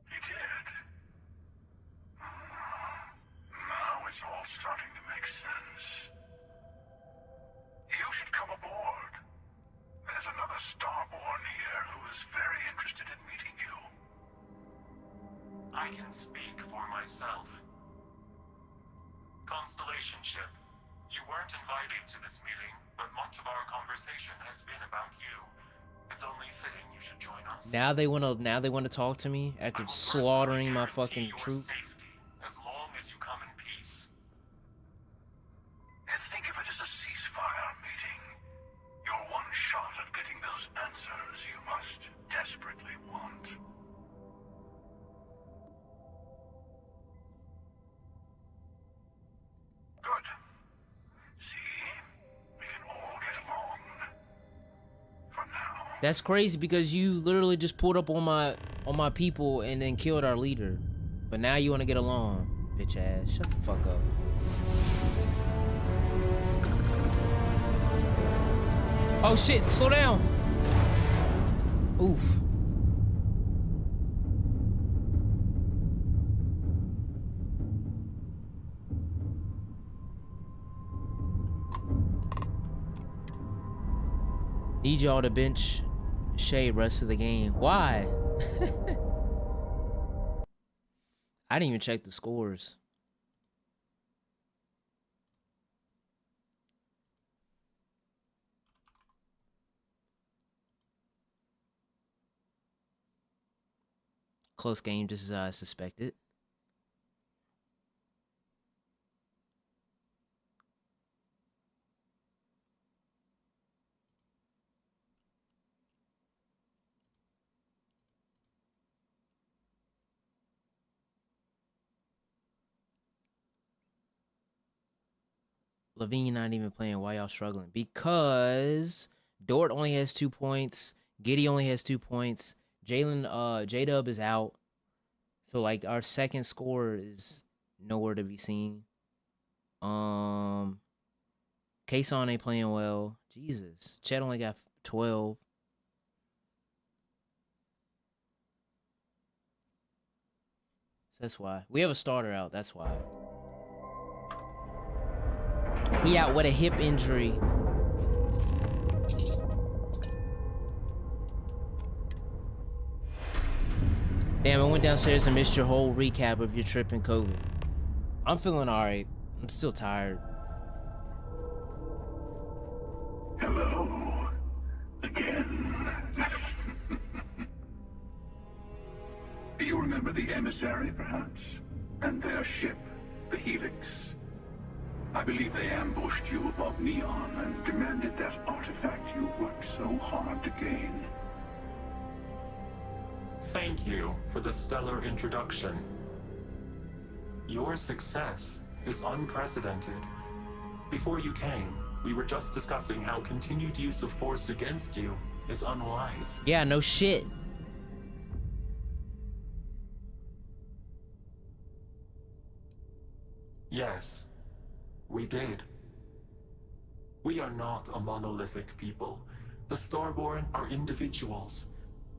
You did. Now it's all starting to make sense. You should come aboard. There's another Starborn here who is very interested in meeting you. I can speak for myself. Constellation ship, you weren't invited to this meeting, but much of our conversation has been about you. It's only fitting you should join us. Now they wanna talk to me after slaughtering my fucking troop. Safety, as long as you come in peace. And think of it as a ceasefire meeting. Your one shot at getting those answers you must desperately want. Good. See? We can all get along. For now. That's crazy because you literally just pulled up on my people and then killed our leader. But now you wanna get along, bitch ass. Shut the fuck up. Oh shit, slow down. Oof. Need y'all to bench Shade rest of the game. Why? I didn't even check the scores. Close game, just as I suspected. Levine not even playing. Why y'all struggling? Because Dort only has 2 points. Giddy only has 2 points. Jalen, J-Dub is out. So, like, our second scorer is nowhere to be seen. Kason ain't playing well. Jesus. Chet only got 12. So that's why. We have a starter out. That's why. He out with a hip injury. Damn, I went downstairs and missed your whole recap of your trip in COVID. I'm feeling alright. I'm still tired. Hello. Again. Do you remember the emissary, perhaps? And their ship, the Helix? I believe they ambushed you above Neon and demanded that artifact you worked so hard to gain. Thank you for the stellar introduction. Your success is unprecedented. Before you came, we were just discussing how continued use of force against you is unwise. Yeah, no shit. Yes, we did. We are not a monolithic people. The Starborn are individuals.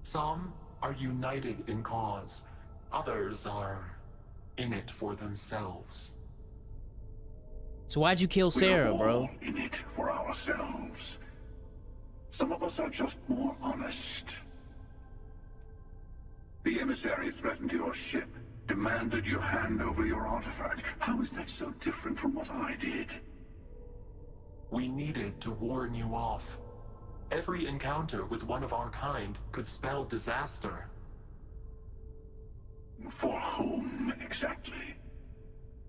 Some are united in cause. Others are in it for themselves. So why'd you kill Sarah, bro? We're all in it for ourselves. Some of us are just more honest. The emissary threatened your ship, demanded you hand over your artifact. How is that so different from what I did? We needed to warn you off. Every encounter with one of our kind could spell disaster. For whom, exactly?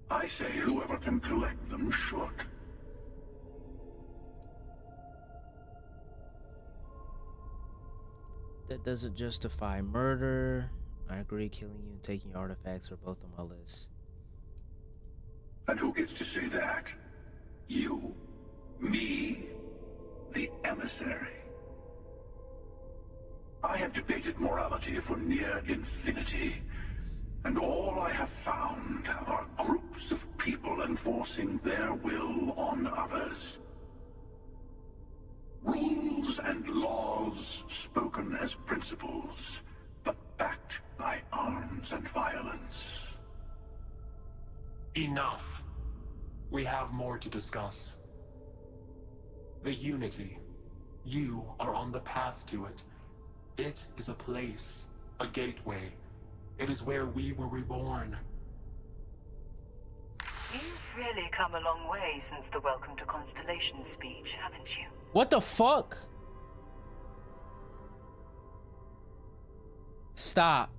I say whoever can collect them should. That doesn't justify murder. I agree, killing you and taking your artifacts are both on my list. And who gets to say that? You? Me? The emissary? I have debated morality for near infinity, and all I have found are groups of people enforcing their will on others. Rules and laws spoken as principles, but backed by arms and violence. Enough. We have more to discuss. The Unity. You are on the path to it. It is a place, a gateway. It is where we were reborn. You've really come a long way since the Welcome to Constellation speech, haven't you? What the fuck? Stop.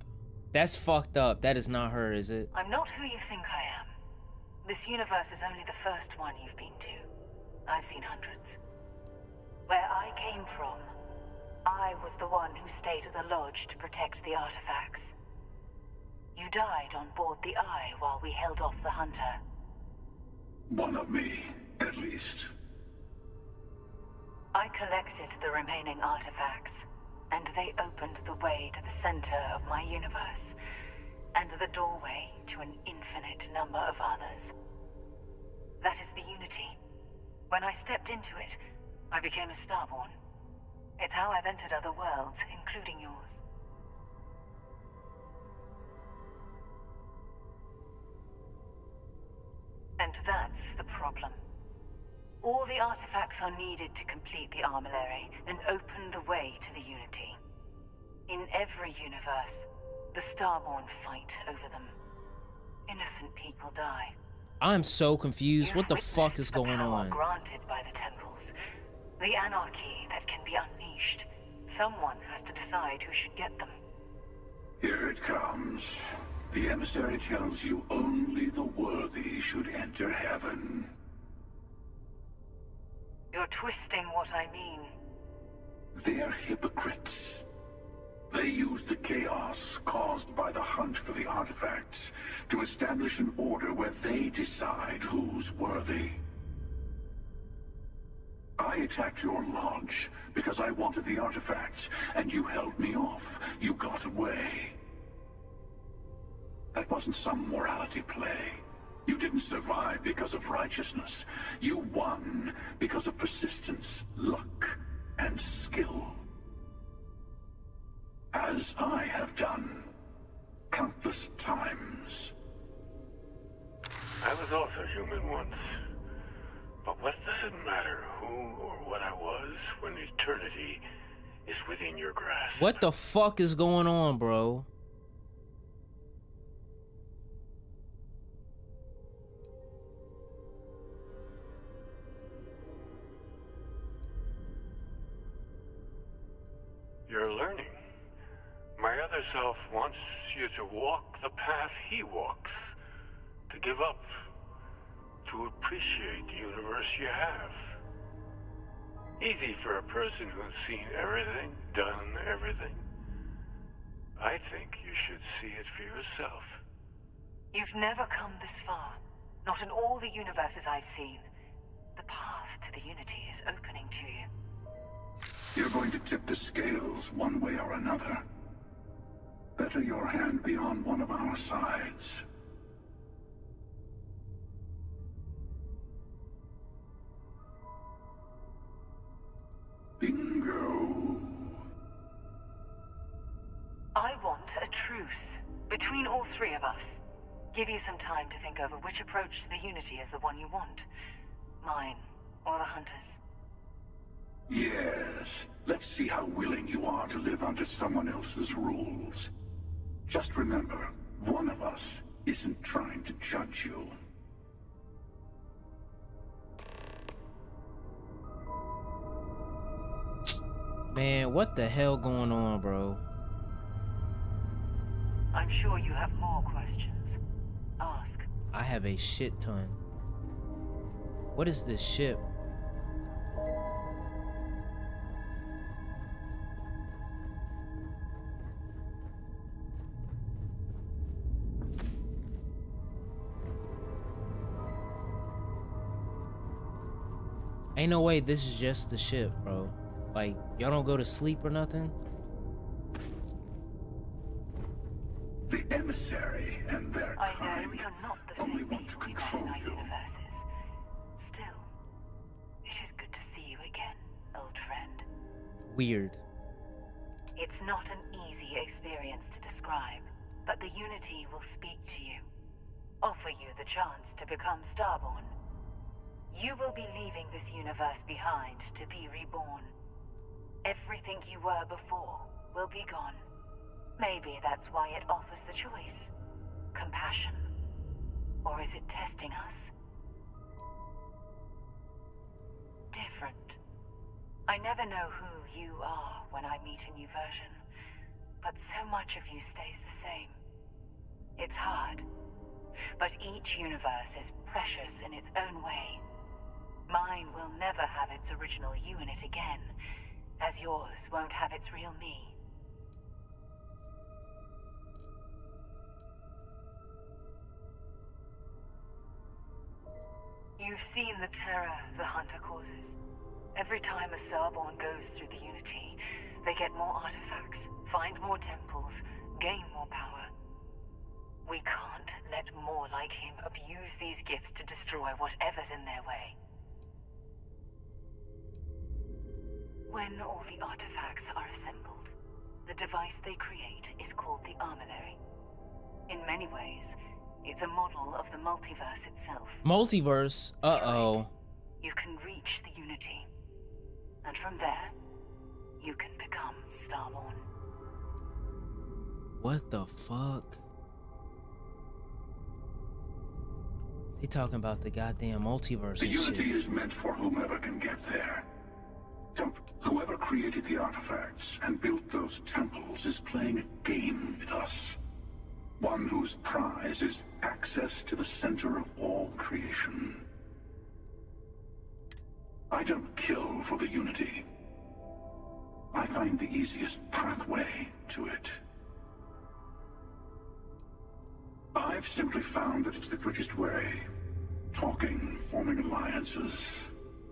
That's fucked up. That is not her, is it? I'm not who you think I am. This universe is only the first one you've been to. I've seen hundreds. Where I came from, I was the one who stayed at the lodge to protect the artifacts. You died on board the Eye while we held off the Hunter. One of me, at least. I collected the remaining artifacts, and they opened the way to the center of my universe, and the doorway to an infinite number of others. That is the Unity. When I stepped into it, I became a Starborn. It's how I've entered other worlds, including yours. And that's the problem. All the artifacts are needed to complete the Armillary and open the way to the Unity. In every universe, the Starborn fight over them. Innocent people die. I'm so confused. What the You've fuck is witnessed going the power on? granted by the temples. The anarchy that can be unleashed. Someone has to decide who should get them. Here it comes. The emissary tells you only the worthy should enter heaven. You're twisting what I mean. They're hypocrites. They use the chaos caused by the hunt for the artifacts to establish an order where they decide who's worthy. I attacked your lodge because I wanted the artifacts, and you held me off. You got away. That wasn't some morality play. You didn't survive because of righteousness. You won because of persistence, luck, and skill. As I have done countless times. I was also human once. But what does it matter who or what I was when eternity is within your grasp? What the fuck is going on, bro? You're learning. My other self wants you to walk the path he walks. To give up. To appreciate the universe you have. Easy for a person who's seen everything, done everything. I think you should see it for yourself. You've never come this far. Not in all the universes I've seen. The path to the Unity is opening to you. You're going to tip the scales one way or another. Better your hand be on one of our sides. Bingo. I want a truce between all three of us. Give you some time to think over which approach to the Unity is the one you want. Mine, or the Hunters. Yes. Let's see how willing you are to live under someone else's rules. Just remember, one of us isn't trying to judge you. Man, what the hell going on, bro? I'm sure you have more questions. Ask. I have a shit ton. What is this ship? Ain't no way this is just the ship, bro. Like, y'all don't go to sleep or nothing? The emissary and their I kind know you're not the same people we've met in our universes. Still, it is good to see you again, old friend. Weird. It's not an easy experience to describe, but the Unity will speak to you. Offer you the chance to become Starborn. You will be leaving this universe behind to be reborn. Everything you were before will be gone. Maybe that's why it offers the choice. Compassion. Or is it testing us? Different. I never know who you are when I meet a new version, but so much of you stays the same. It's hard, but each universe is precious in its own way. Mine will never have its original you in it again, as yours won't have its real me. You've seen the terror the Hunter causes. Every time a Starborn goes through the Unity, they get more artifacts, find more temples, gain more power. We can't let more like him abuse these gifts to destroy whatever's in their way. When all the artifacts are assembled, the device they create is called the Armillary. In many ways, it's a model of the multiverse itself. Multiverse? Uh-oh. you can reach the Unity. And from there, you can become Starborn. What the fuck? They talking about the goddamn multiverse The and shit. Unity is meant for whomever can get there. Whoever created the artifacts and built those temples is playing a game with us. One whose prize is access to the center of all creation. I don't kill for the Unity. I find the easiest pathway to it. I've simply found that it's the quickest way. Talking, forming alliances,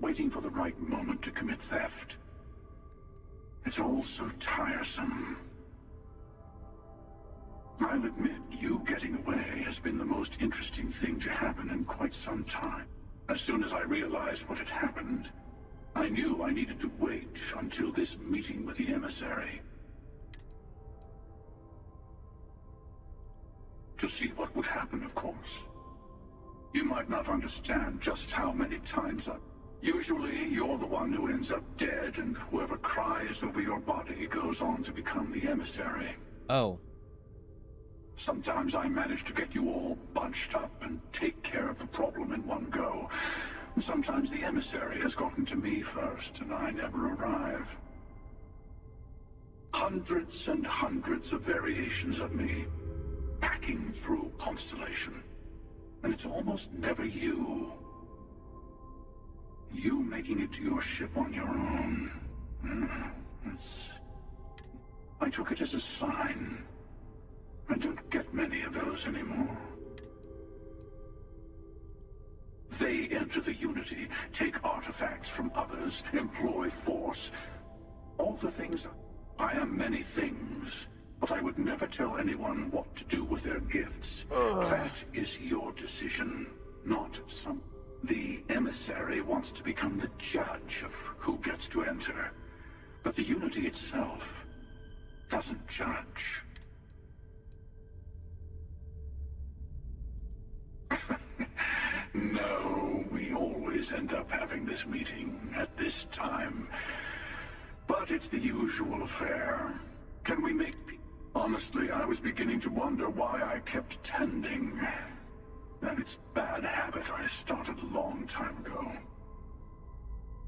waiting for the right moment to commit theft. It's all so tiresome. I'll admit, you getting away has been the most interesting thing to happen in quite some time. As soon as I realized what had happened, I knew I needed to wait until this meeting with the emissary. To see what would happen, of course. You might not understand just how many times Usually, you're the one who ends up dead, and whoever cries over your body goes on to become the emissary. Oh. Sometimes I manage to get you all bunched up and take care of the problem in one go. Sometimes the emissary has gotten to me first, and I never arrive. Hundreds and hundreds of variations of me, packing through Constellation. And it's almost never you. You making it to your ship on your own. I took it as a sign. I don't get many of those anymore. They enter the Unity, take artifacts from others, employ force. All the things. I am many things, but I would never tell anyone what to do with their gifts. That is your decision, not some. The emissary wants to become the judge of who gets to enter, but the Unity itself doesn't judge. No, we always end up having this meeting at this time. But it's the usual affair. Can we make peace? Honestly, I was beginning to wonder why I kept attending. And it's a bad habit I started a long time ago.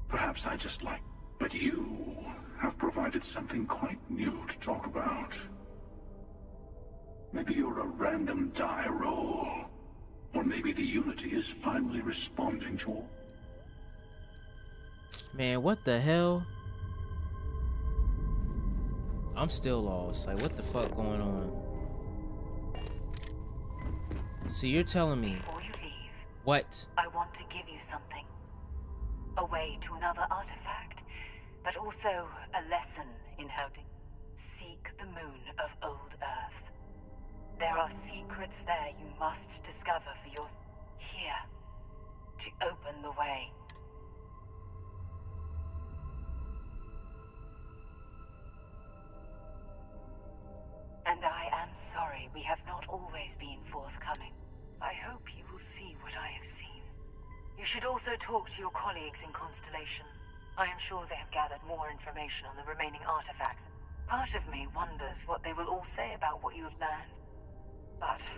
Perhaps I just like... But you have provided something quite new to talk about. Maybe you're a random die roll. Or maybe the Unity is finally responding to all... Man, what the hell? I'm still lost. Like, what the fuck going on? So you're telling me... Before you leave... What? I want to give you something. A way to another artifact, but also a lesson in how to seek the moon of old Earth. There are secrets there you must discover for yourself here, to open the way. And I am sorry we have not always been forthcoming. I hope you will see what I have seen. You should also talk to your colleagues in Constellation. I am sure they have gathered more information on the remaining artifacts. Part of me wonders what they will all say about what you have learned. But...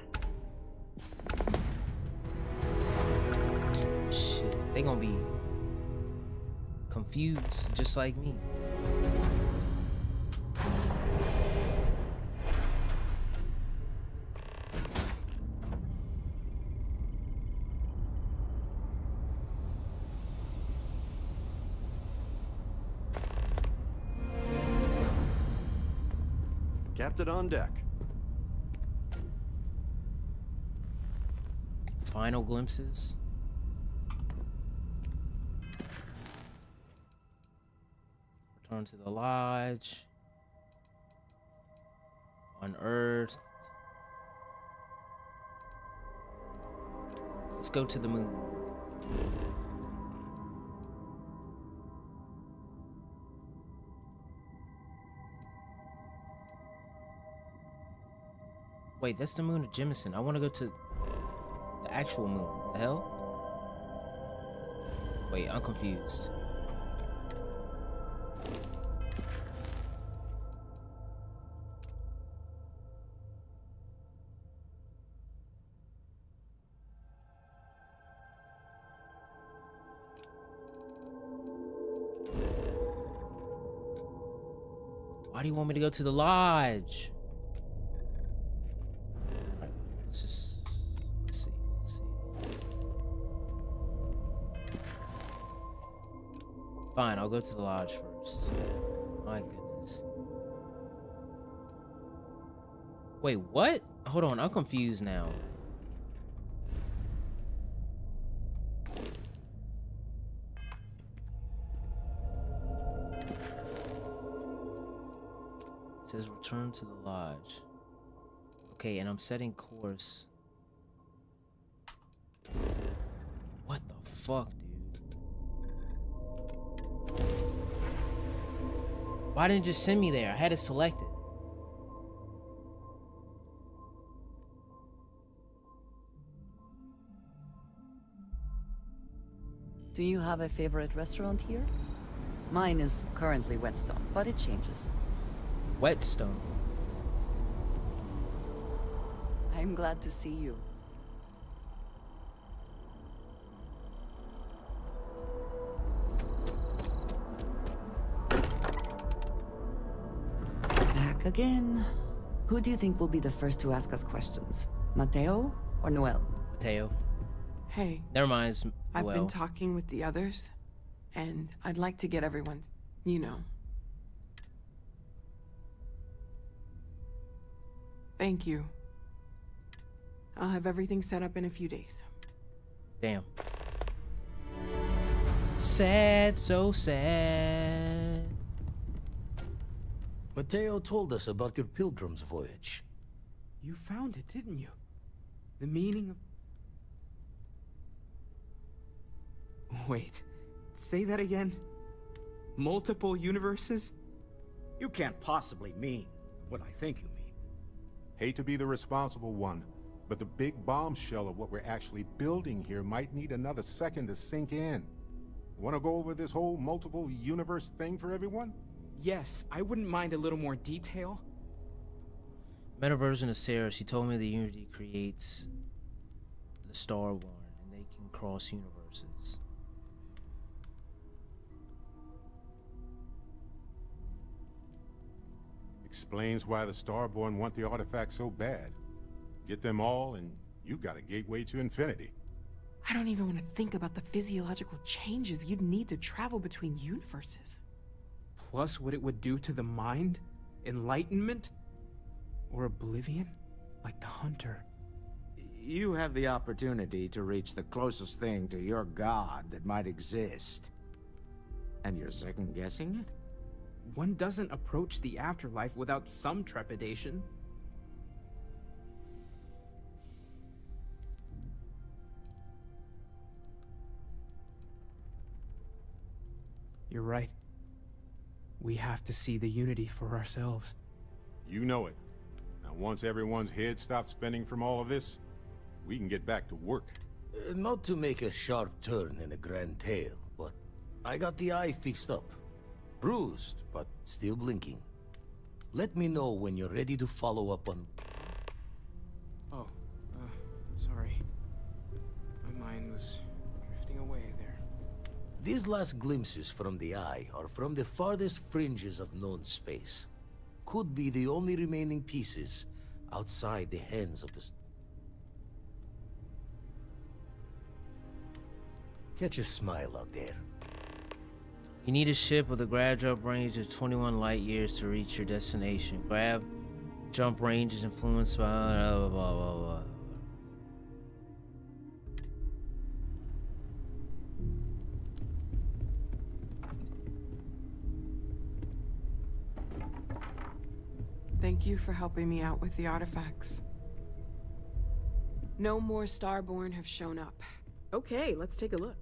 Shit, they gonna be confused just like me. Captain on deck. Final glimpses. Return to the lodge. Unearthed. Let's go to the moon. Wait, that's the moon of Jemison. I want to go to the actual moon. The hell? Wait, I'm confused. Why do you want me to go to the lodge? Alright, let's see. Fine, I'll go to the lodge first. My goodness. Wait, what? Hold on, I'm confused now. It says return to the lodge. Okay, and I'm setting course. What the fuck, dude? Why didn't it just send me there? I had it selected. Do you have a favorite restaurant here? Mine is currently Whetstone, but it changes. Whetstone. I'm glad to see you. Back again. Who do you think will be the first to ask us questions? Mateo or Noel? Mateo. Hey. Never mind. It's I've Noel. been talking with the others, and I'd like to get everyone's, you know. Thank you. I'll have everything set up in a few days. Damn. Sad, so sad. Mateo told us about your pilgrim's voyage. You found it, didn't you? The meaning of... Wait, say that again? Multiple universes? You can't possibly mean what I think you mean. Hate to be the responsible one, but the big bombshell of what we're actually building here might need another second to sink in. Want to go over this whole multiple universe thing for everyone? Yes, I wouldn't mind a little more detail. Met a version of Sarah. She told me the Unity creates the Starborn, and they can cross universes. Explains why the Starborn want the artifact so bad. Get them all, and you've got a gateway to infinity. I don't even want to think about the physiological changes you'd need to travel between universes. Plus what it would do to the mind? Enlightenment? Or oblivion? Like the Hunter. You have the opportunity to reach the closest thing to your god that might exist. And you're second-guessing it? One doesn't approach the afterlife without some trepidation. You're right. We have to see the Unity for ourselves. You know it. Now, once everyone's head stops spinning from all of this, we can get back to work. Not to make a sharp turn in a grand tale, but I got the eye fixed up. Bruised, but still blinking. Let me know when you're ready to follow up on... Oh, sorry. My mind was drifting away there. These last glimpses from the eye are from the farthest fringes of known space. Could be the only remaining pieces outside the hands of the... Catch a smile out there. You need a ship with a grab jump range of 21 light years to reach your destination. Grab jump range is influenced by blah, blah, blah, blah. Thank you for helping me out with the artifacts. No more Starborn have shown up. Okay, let's take a look.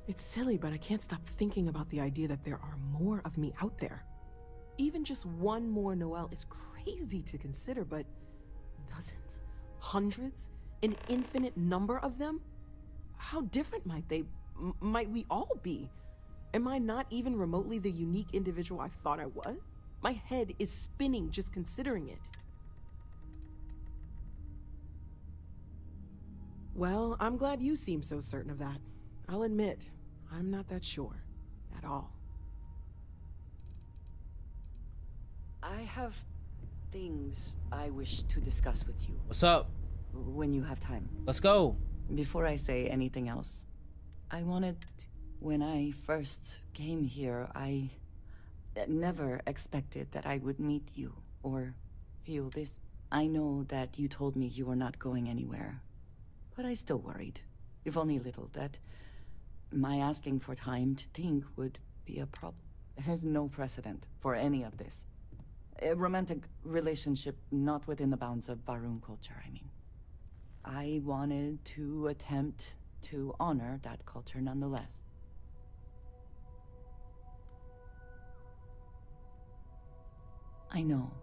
It's silly, but I can't stop thinking about the idea that there are more of me out there. Even just one more Noel is crazy to consider, but dozens, hundreds, an infinite number of them? How different might we all be? Am I not even remotely the unique individual I thought I was? My head is spinning just considering it. Well, I'm glad you seem so certain of that. I'll admit, I'm not that sure at all. I have things I wish to discuss with you. What's up? When you have time. Let's go. Before I say anything else, I wanted... When I first came here, I never expected that I would meet you or feel this. I know that you told me you were not going anywhere, but I still worried, if only a little, that my asking for time to think would be a problem. There is no precedent for any of this. A romantic relationship not within the bounds of Barun culture, I mean. I wanted to attempt to honor that culture nonetheless. I know,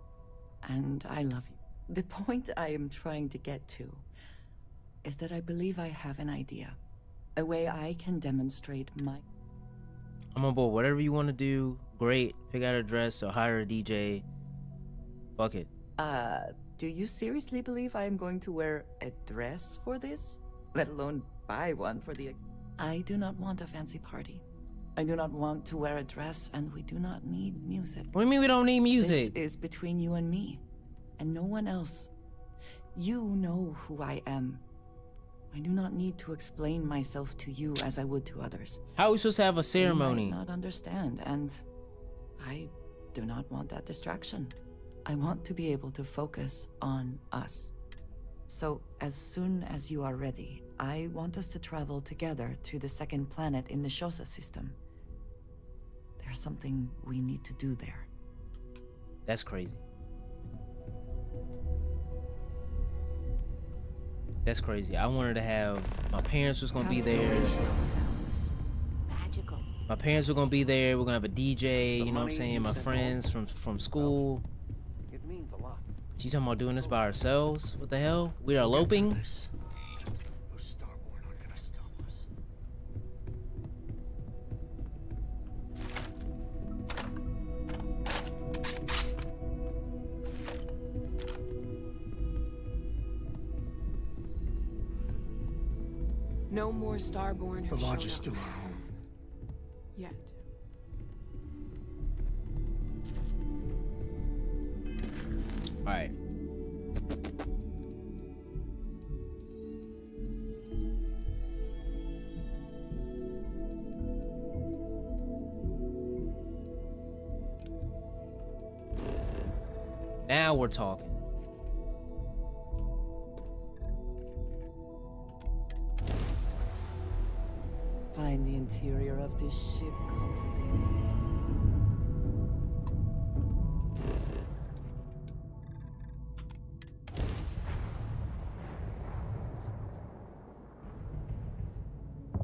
and I love you. The point I am trying to get to is that I believe I have an idea. A way I can demonstrate my... I'm on board. Whatever you want to do, great. Pick out a dress or hire a DJ. Fuck it. Do you seriously believe I am going to wear a dress for this? Let alone buy one for the... I do not want a fancy party. I do not want to wear a dress, and we do not need music. What do you mean we don't need music? This is between you and me, and no one else. You know who I am. I do not need to explain myself to you as I would to others. How are we supposed to have a ceremony? You might not understand, and I do not want that distraction. I want to be able to focus on us. So, as soon as you are ready, I want us to travel together to the second planet in the Shosa system. There's something we need to do there. That's crazy. That's crazy. I wanted to have... My parents was going to be there. Magical. My parents were going to be there. We're going to have a DJ, you know what I'm saying? My friends from school. It means a lot. You talking about doing this by ourselves? What the hell? We are eloping? Those Starborn aren't gonna stop us. No more Starborn The have lodge is shown still up. our home. Yet. All right. Now we're talking. Find the interior of this ship comforting.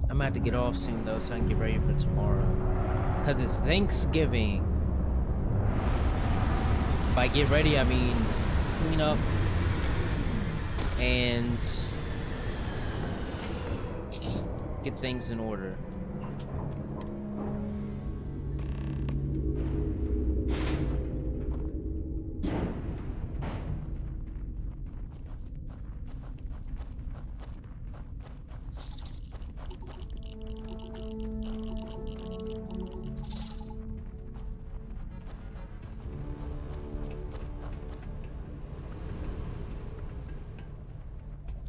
I'm gonna have to get off soon though, so I can get ready for tomorrow. Cause it's Thanksgiving. By get ready, I mean clean up and get things in order.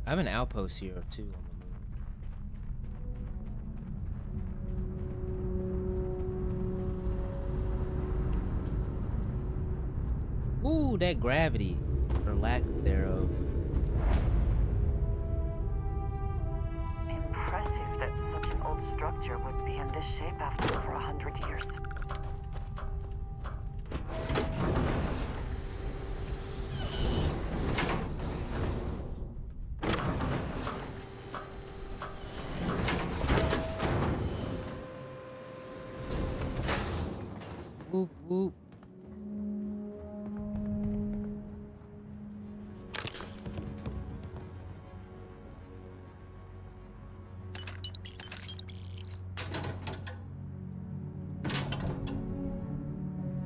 I have an outpost here too on the moon. Ooh, that gravity, or lack thereof. Impressive that such an old structure would be in this shape after over 100 years. Whoop.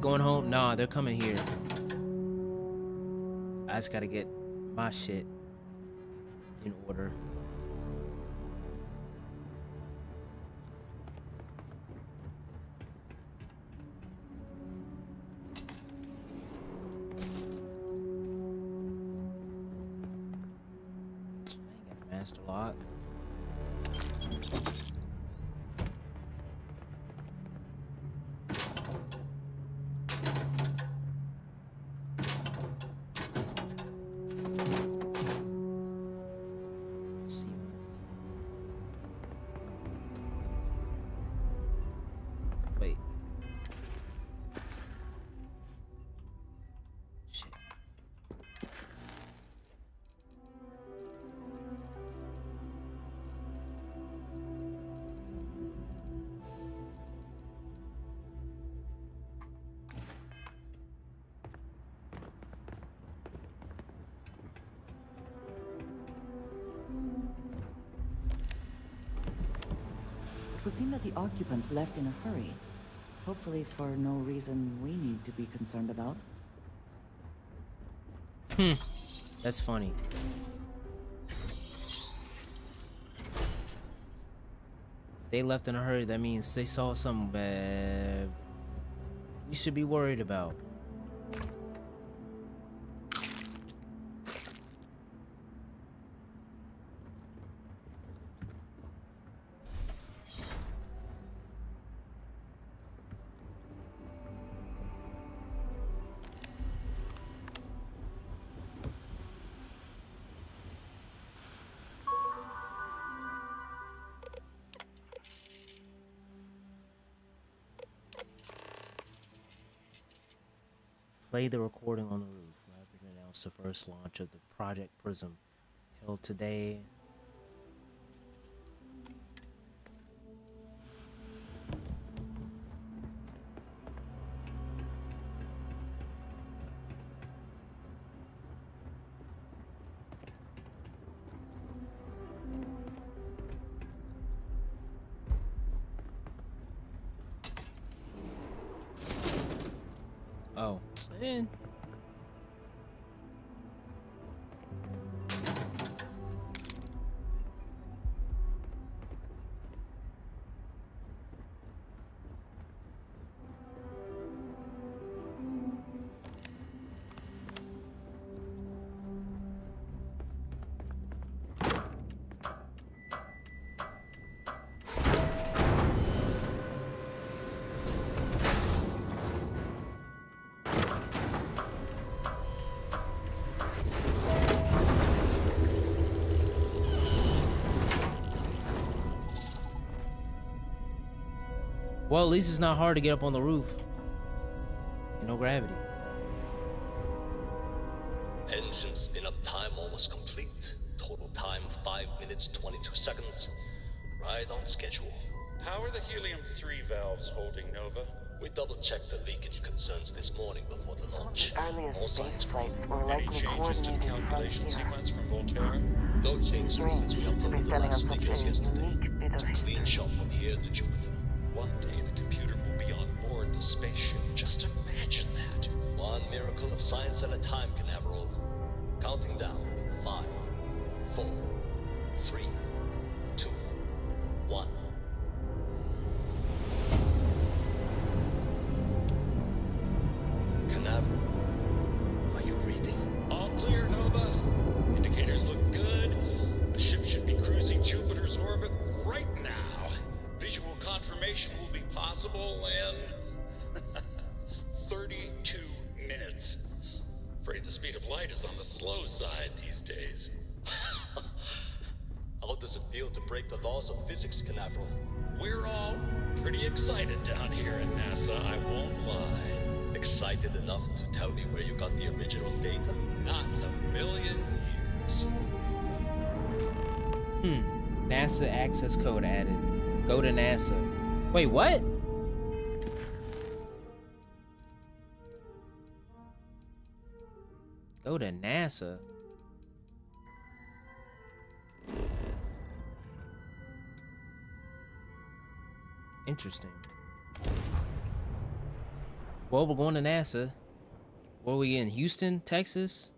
Going home? Nah, they're coming here. I just gotta get my shit in order. I ain't got a master lock. Wait. Shit. It would seem that the occupants left in a hurry. Hopefully for no reason we need to be concerned about. That's funny. They left in a hurry, that means they saw something bad we should be worried about. Play the recording on the roof. Rapid announced the first launch of the Project Prism, held today. Oh, man. Well, at least it's not hard to get up on the roof. No gravity. Engine spin-up time almost complete. Total time 5 minutes 22 seconds. Right on schedule. How are the helium-3 valves holding, Nova? We double-checked the leakage concerns this morning before the launch. Earliest All space signs flights were Any likely changes to the coordinated from calculation here. sequence from Volterra? No changes since we Strange to be uploaded the standing on last such figures a yesterday. unique bit It's of a clean history. shot from here to Jupiter. One day the computer will be on board the spaceship. Just imagine that. One miracle of science at a time, Canaveral. Counting down. 5, 4, 3, 2, 1. Canaveral, are you reading? All clear, Nova. Indicators look good. The ship should be cruising Jupiter's orbit right now. Visual confirmation will be possible in 32 minutes. Afraid the speed of light is on the slow side these days. How does it feel to break the laws of physics, Canaveral? We're all pretty excited down here at NASA, I won't lie. Excited enough to tell me where you got the original data? Not in a million years. NASA access code added. Go to NASA. Wait, what? Go to NASA. Interesting. Well, we're going to NASA. Where are we in? Houston, Texas?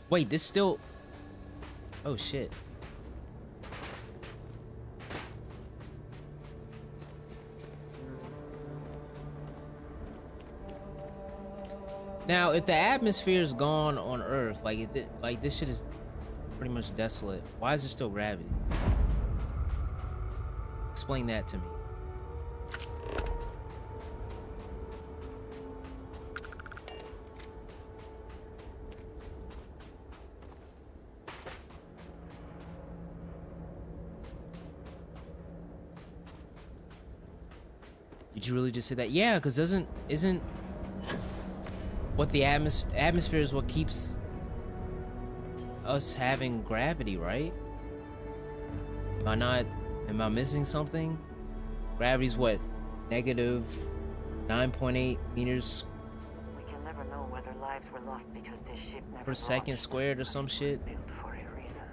Wait, this still... Oh, shit. Now, if the atmosphere is gone on Earth, like this shit is pretty much desolate. Why is there still gravity? Explain that to me. Did you really just say that? Yeah, because isn't what the atmosphere is what keeps us having gravity, right? Am I missing something? Gravity's what? Negative 9.8 meters We can never know whether lives were lost because this ship never per second launched. squared or some shit. Built for a reason.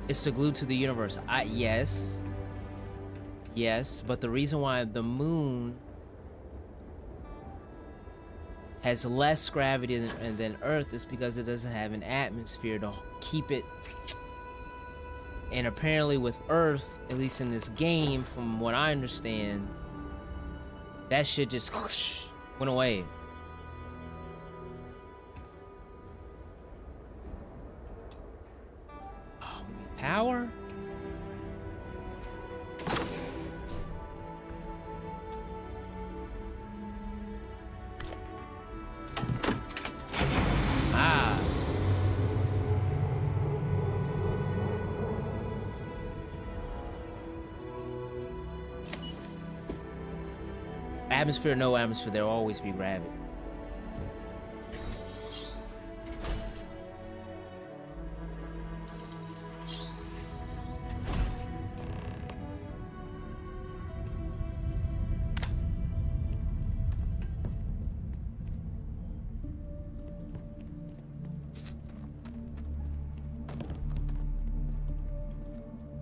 It's the glue to the universe. Yes, but the reason why the moon has less gravity than Earth is because it doesn't have an atmosphere to keep it. And apparently with Earth, at least in this game, from what I understand, that shit just went away. Oh, we need power? Atmosphere, no atmosphere, there'll always be gravity.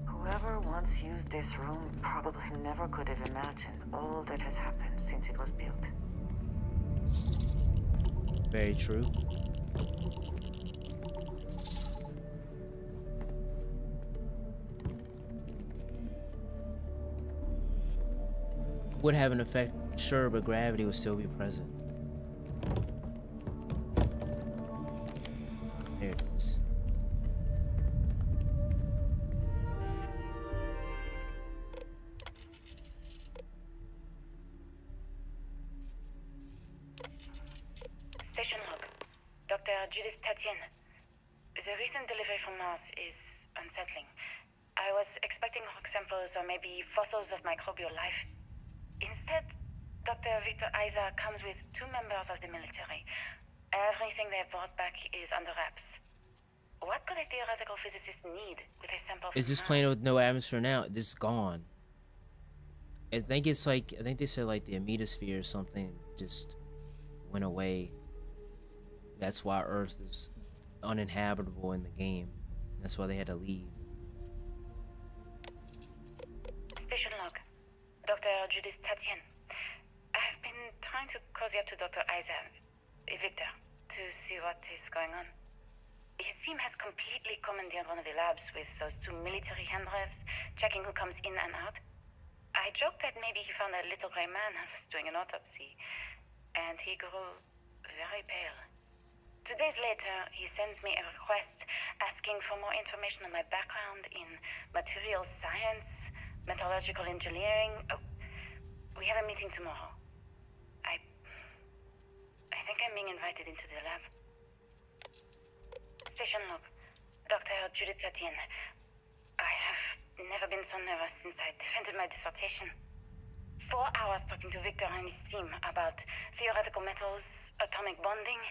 Whoever once used this room probably never could have imagined all that has happened since it was built. Very true. Would have an effect, sure, but gravity would still be present. There it is. Station log. Dr. Judith Tatian. The recent delivery from Mars is unsettling. I was expecting rock samples or maybe fossils of microbial life. Instead, Dr. Victor Isa comes with 2 members of the military. Everything they brought back is under wraps. What could a theoretical physicist need with a sample Is this from planet with no atmosphere now? This is gone. I think it's like, I think they said like the Ametosphere or something just went away. That's why Earth is uninhabitable in the game. That's why they had to leave. Station log. Dr. Judith Tatian. I've been trying to cozy up to Dr. Isa, Victor, to see what is going on. His team has completely commandeered one of the labs with those 2 military handlers, checking who comes in and out. I joked that maybe he found a little gray man who was doing an autopsy, and he grew very pale. 2 days later, he sends me a request asking for more information on my background in material science, metallurgical engineering. Oh, we have a meeting tomorrow. I think I'm being invited into the lab. Station log. Dr. Judith Tatian. I have never been so nervous since I defended my dissertation. 4 hours talking to Victor and his team about theoretical metals, atomic bonding,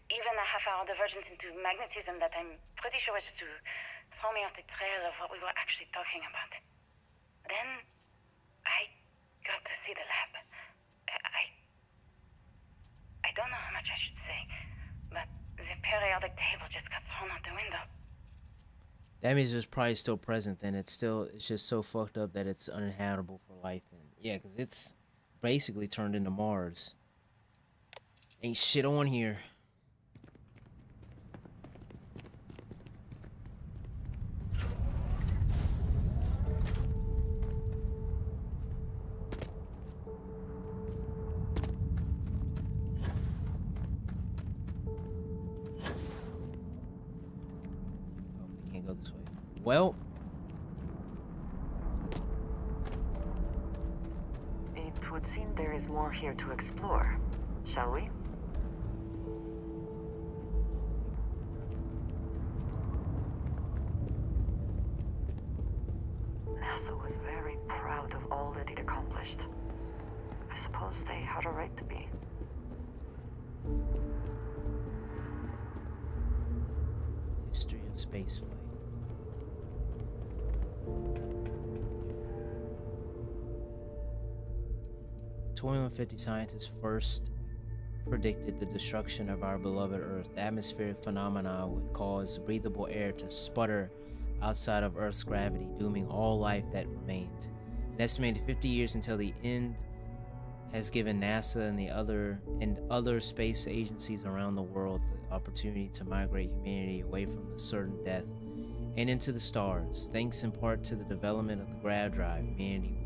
even a half-hour divergence into magnetism that I'm pretty sure was to throw me off the trail of what we were actually talking about. Then, I got to see the lab. I don't know how much I should say, but the periodic table just got thrown out the window. That means it's probably still present. Then it's just so fucked up that it's uninhabitable for life. Then yeah, because it's basically turned into Mars. Ain't shit on here. Go this way. Well, it would seem there is more here to explore. Shall we? NASA was very proud of all that it accomplished. I suppose they had a right to be. History of spaceflight. 2150 scientists first predicted the destruction of our beloved Earth. The atmospheric phenomena would cause breathable air to sputter outside of Earth's gravity, dooming all life that remained. An estimated 50 years until the end has given NASA and other space agencies around the world the opportunity to migrate humanity away from the certain death and into the stars. Thanks in part to the development of the grav drive, humanity will live.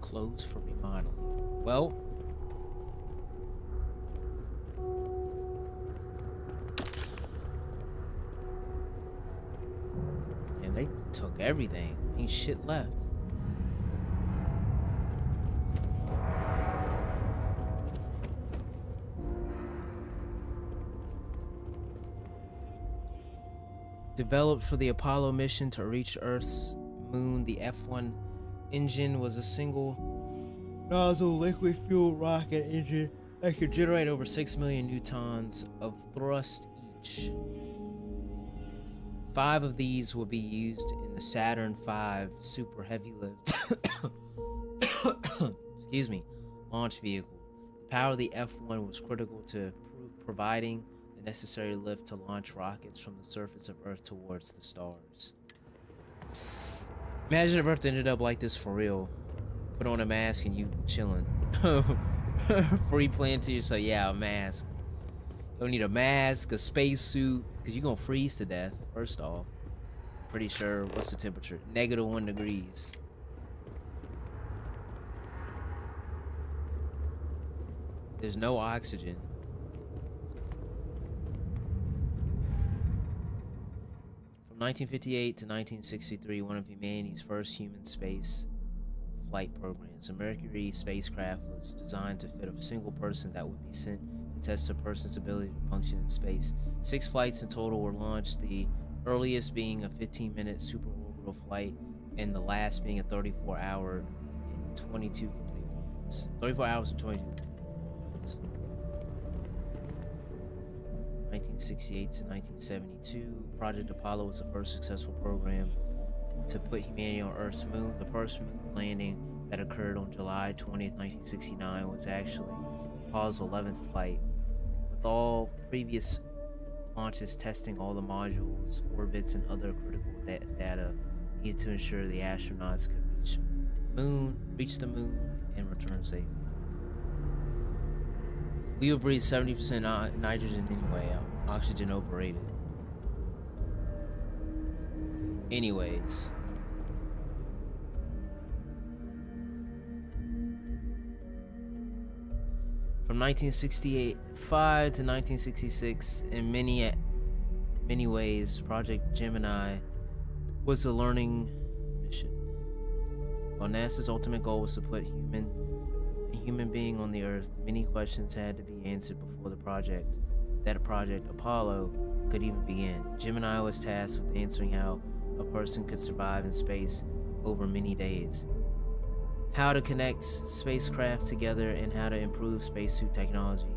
Clothes for remodeling. Well, and they took everything. Ain't shit left. Developed for the Apollo mission to reach Earth's moon, the F-1 engine was a single nozzle liquid fuel rocket engine that could generate over 6 million newtons of thrust each. 5 of these will be used in the Saturn V super heavy lift excuse me, launch vehicle. The power of the F-1 was critical to providing the necessary lift to launch rockets from the surface of Earth towards the stars. Imagine if Earth ended up like this for real. Put on a mask and you chilling. Free plan to yourself. Yeah, a mask. You don't need a mask, a spacesuit, because you're going to freeze to death, first off. Pretty sure, what's the temperature? -1 degrees. There's no oxygen. From 1958 to 1963, one of humanity's first human space flight programs. The Mercury spacecraft was designed to fit a single person that would be sent to test a person's ability to function in space. 6 flights in total were launched, the earliest being a 15-minute suborbital flight, and the last being a 34-hour and 22 complete minutes. 34 hours and 22 minutes. 1968 to 1972, Project Apollo was the first successful program to put humanity on Earth's moon. The first moon landing that occurred on July 20th, 1969 was actually Apollo's 11th flight. With all previous launches testing all the modules, orbits, and other critical data needed to ensure the astronauts could reach the moon, and return safely. We would breathe 70% nitrogen anyway. Oxygen overrated. Anyways. From 1965 to 1966, in many ways, Project Gemini was a learning mission. While NASA's ultimate goal was to put a human being on the Earth, many questions had to be answered before the project Apollo could even begin. Gemini was tasked with answering how a person could survive in space over many days, how to connect spacecraft together, and how to improve spacesuit technology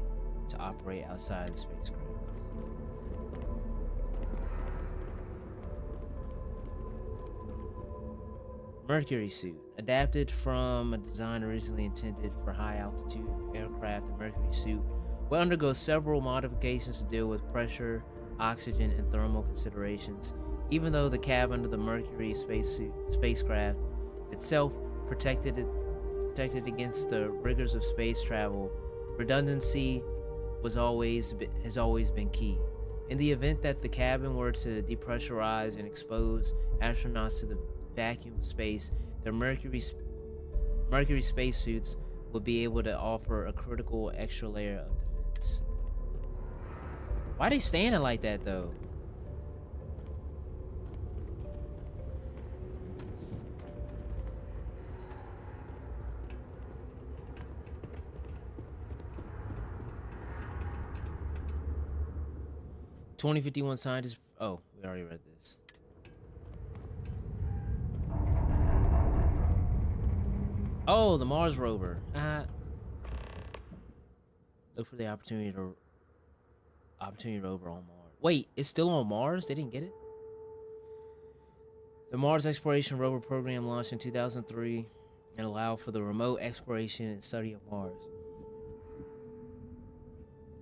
to operate outside the spacecraft. Mercury suit. Adapted from a design originally intended for high-altitude aircraft, the Mercury suit will undergo several modifications to deal with pressure, oxygen, and thermal considerations. Even though the cabin of the Mercury spacecraft itself protected against the rigors of space travel, redundancy has always been key. In the event that the cabin were to depressurize and expose astronauts to the vacuum of space, the Mercury spacesuits would be able to offer a critical extra layer of defense. Why are they standing like that though? "2051 scientists..." Oh, we already read this. Oh, the Mars rover. Look for the opportunity rover on Mars. Wait, it's still on Mars? They didn't get it? The Mars Exploration Rover program launched in 2003 and allowed for the remote exploration and study of Mars.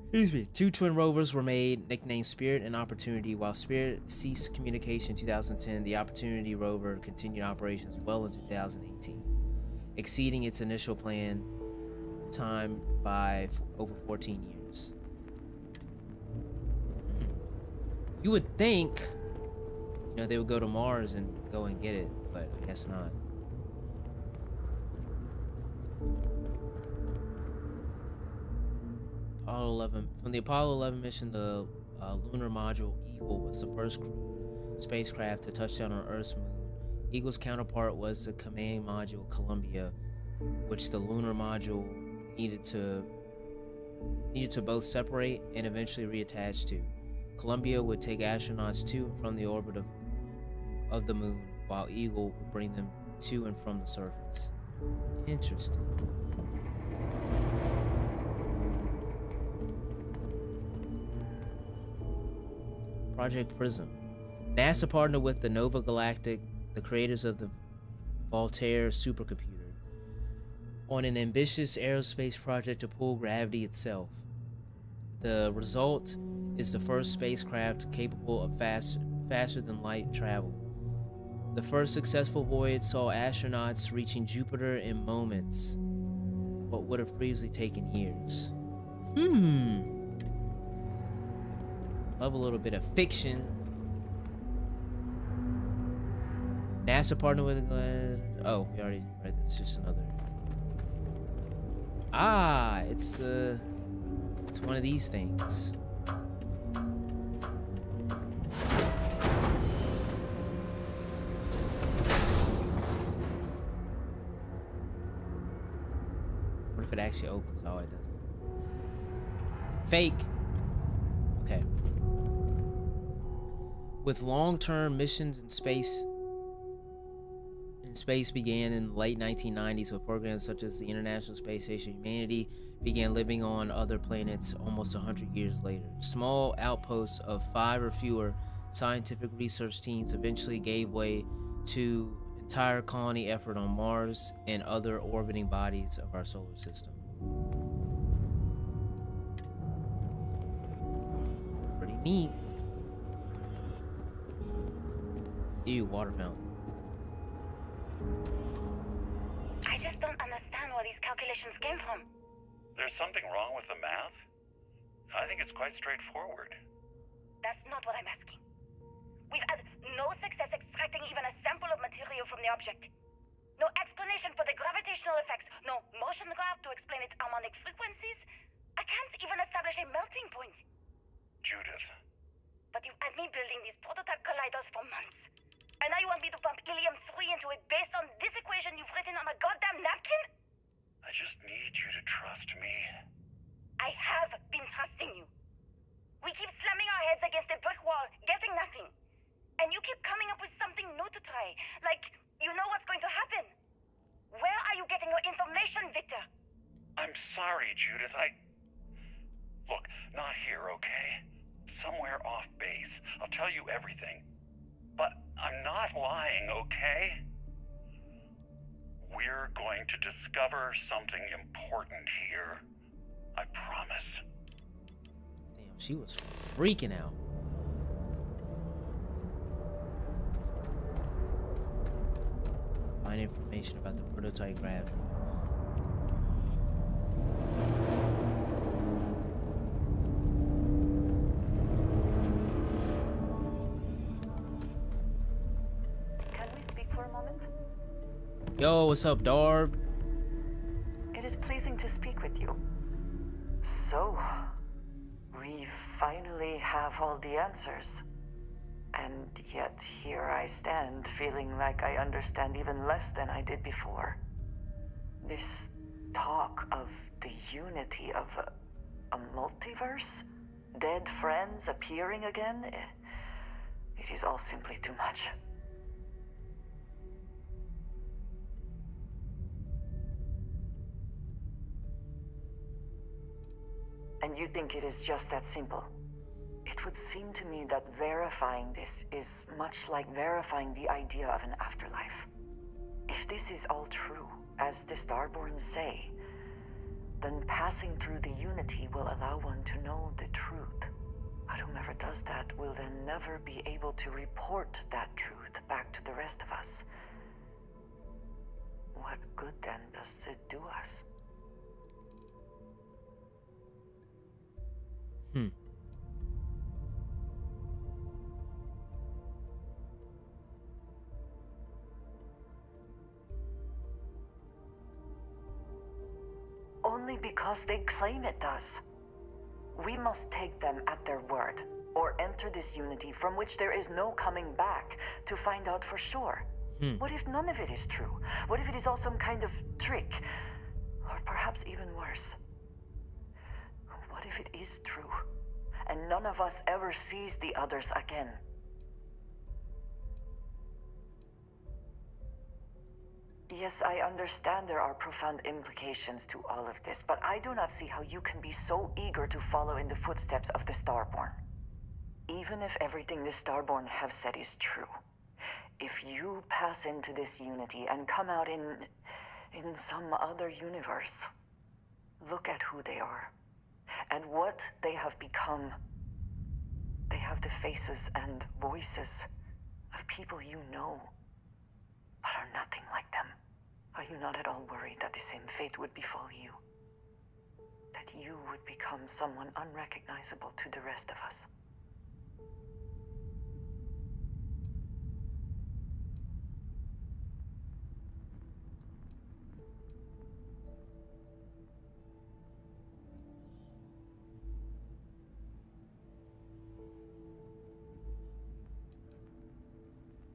Excuse me. 2 twin rovers were made, nicknamed Spirit and Opportunity. While Spirit ceased communication in 2010, the Opportunity rover continued operations well into 2018, exceeding its initial plan time by over 14 years. You would think, they would go to Mars and go and get it, but I guess not. Apollo 11. From the Apollo 11 mission, the lunar module Eagle was the first crewed spacecraft to touch down on Earth's moon. Eagle's counterpart was the command module Columbia, which the lunar module needed to both separate and eventually reattach to. Columbia would take astronauts to and from the orbit of the moon, while Eagle would bring them to and from the surface. Interesting. Project Prism. NASA partnered with the Nova Galactic, the creators of the Voltaire supercomputer, on an ambitious aerospace project to pull gravity itself. The result is the first spacecraft capable of faster than light travel. The first successful voyage saw astronauts reaching Jupiter in moments, what would have previously taken years. Love a little bit of fiction. NASA partnered with oh, we already read this. Just another. It's one of these things. What if it actually opens? Oh, it doesn't. Fake. Okay. With long-term missions in space began in the late 1990s with programs such as the International Space Station. Humanity began living on other planets almost 100 years later. Small outposts of 5 or fewer scientific research teams eventually gave way to entire colony effort on Mars and other orbiting bodies of our solar system. Pretty neat. Ew, water fountain. I just don't understand where these calculations came from. There's something wrong with the math? I think it's quite straightforward. That's not what I'm asking. We've had no success extracting even a sample of material from the object. No explanation for the gravitational effects. No motion graph to explain its harmonic frequencies. I can't even establish a melting point. Judith. But you've had me building these prototype colliders for months. And now you want me to pump helium-3 into it based on this equation you've written on a goddamn napkin? I just need you to trust me. I have been trusting you. We keep slamming our heads against a brick wall, getting nothing. And you keep coming up with something new to try. Like, you know what's going to happen. Where are you getting your information, Victor? I'm sorry, Judith. Look, not here, okay? Somewhere off base. I'll tell you everything. But I'm not lying, okay? We're going to discover something important here. I promise. Damn, she was freaking out. Find information about the prototype gravity. Can we speak for a moment? Yo, what's up, Darb? It is pleasing to speak with you. So, we finally have all the answers. And yet here I stand, feeling like I understand even less than I did before. This talk of the unity of a multiverse? Dead friends appearing again? It is all simply too much. And you think it is just that simple? It would seem to me that verifying this is much like verifying the idea of an afterlife. If this is all true, as the Starborn say, then passing through the Unity will allow one to know the truth. But whomever does that will then never be able to report that truth back to the rest of us. What good then does it do us? Only because they claim it does. We must take them at their word, or enter this unity from which there is no coming back to find out for sure. What if none of it is true? What if it is all some kind of trick? Or perhaps even worse. What if it is true, and none of us ever sees the others again? Yes, I understand there are profound implications to all of this, but I do not see how you can be so eager to follow in the footsteps of the Starborn. Even if everything the Starborn have said is true, if you pass into this unity and come out in some other universe, look at who they are, and what they have become. They have the faces and voices of people you know, but are nothing like them. Are you not at all worried that the same fate would befall you? That you would become someone unrecognizable to the rest of us?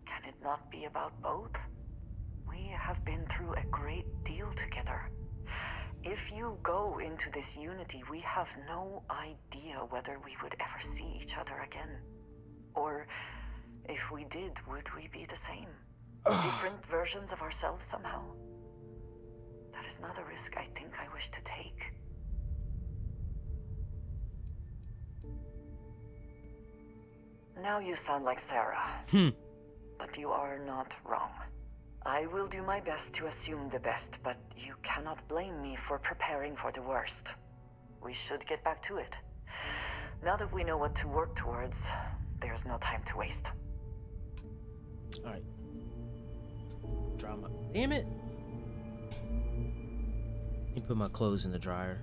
Can it not be about both? We have been through a great deal together. If you go into this unity, we have no idea whether we would ever see each other again. Or, if we did, would we be the same? Different versions of ourselves somehow? That is not a risk I think I wish to take. Now you sound like Sarah. But you are not wrong. I will do my best to assume the best, but you cannot blame me for preparing for the worst. We should get back to it. Now that we know what to work towards, there's no time to waste. Alright. Drama. Damn it! Let me put my clothes in the dryer.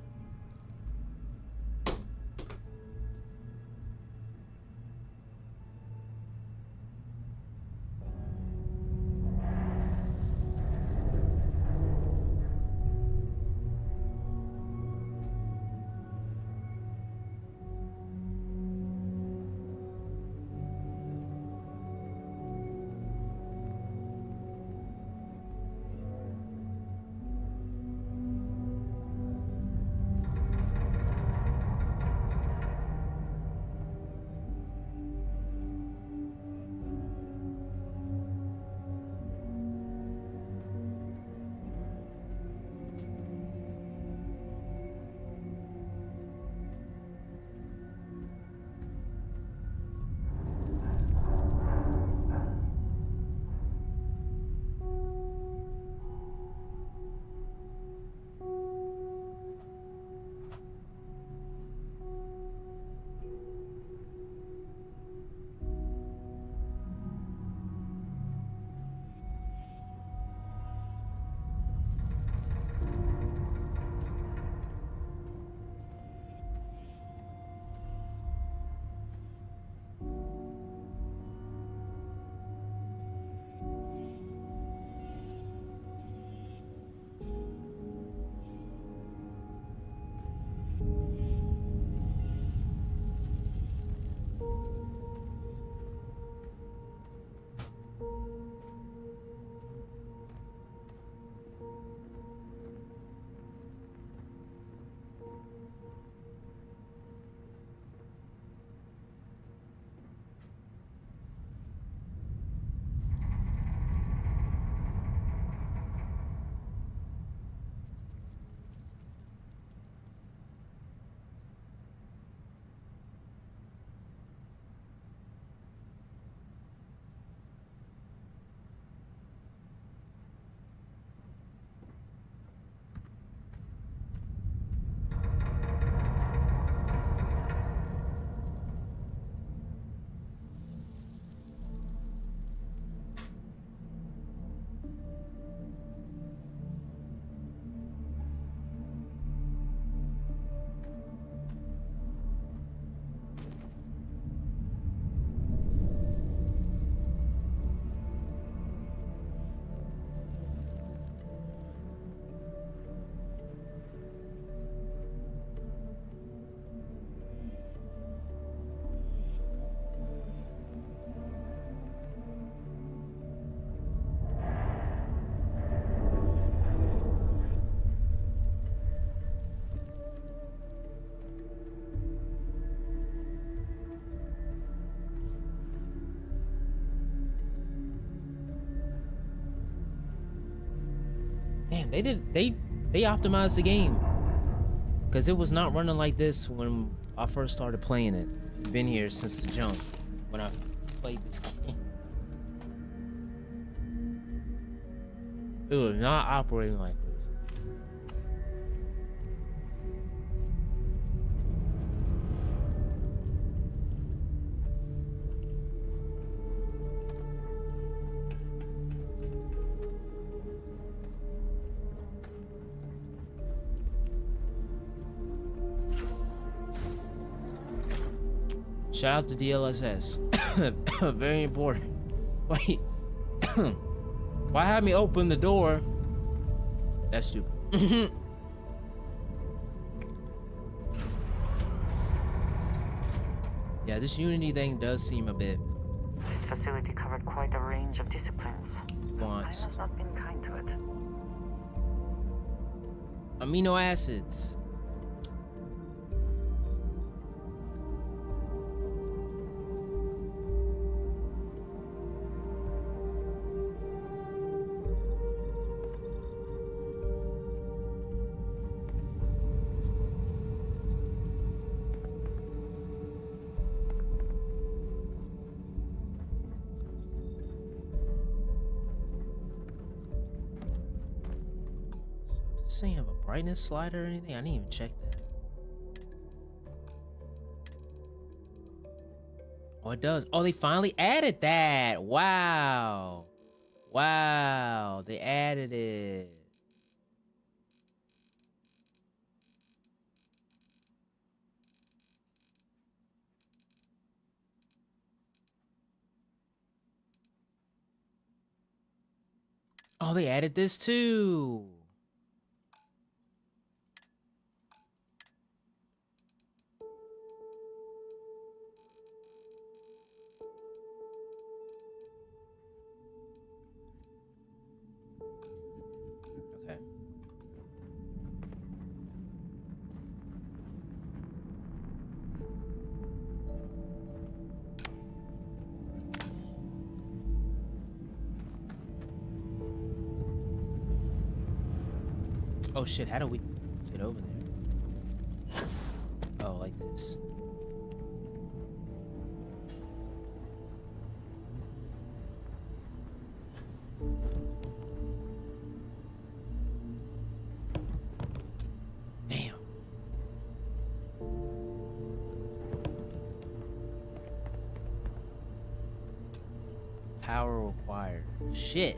Damn, they optimized the game. Cause it was not running like this when I first started playing it. Been here since the jump when I played this game. It was not operating like this. Shout out to DLSS. Very important. Wait. Why have me open the door? That's stupid. Yeah, this Unity thing does seem a bit This facility covered quite a range of disciplines. I wants. have not been kind to it. Amino acids. Does this thing have a brightness slider or anything? I didn't even check that. Oh, it does. Oh, they finally added that. Wow. Wow. They added it. Oh, they added this too. Okay. Oh shit, how do we get over there? Oh, like this. Damn. Power required. Shit.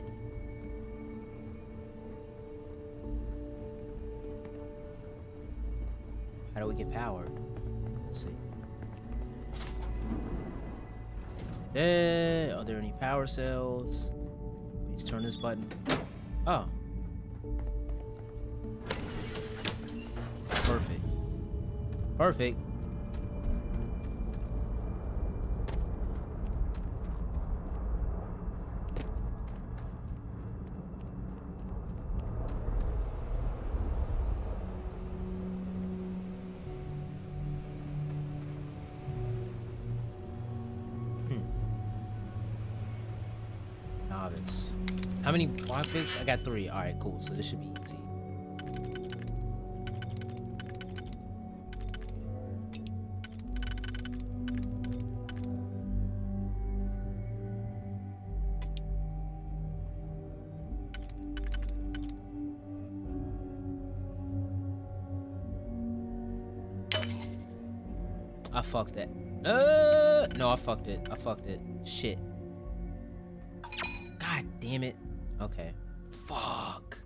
How do we get power? Let's see. Are there any power cells? Please turn this button. Oh. Perfect. Perfect. Novice. How many lockpicks? I got 3. Alright, cool. So this should be easy. I fucked that. No, I fucked it. I fucked it. Shit. God damn it. Okay. Fuck.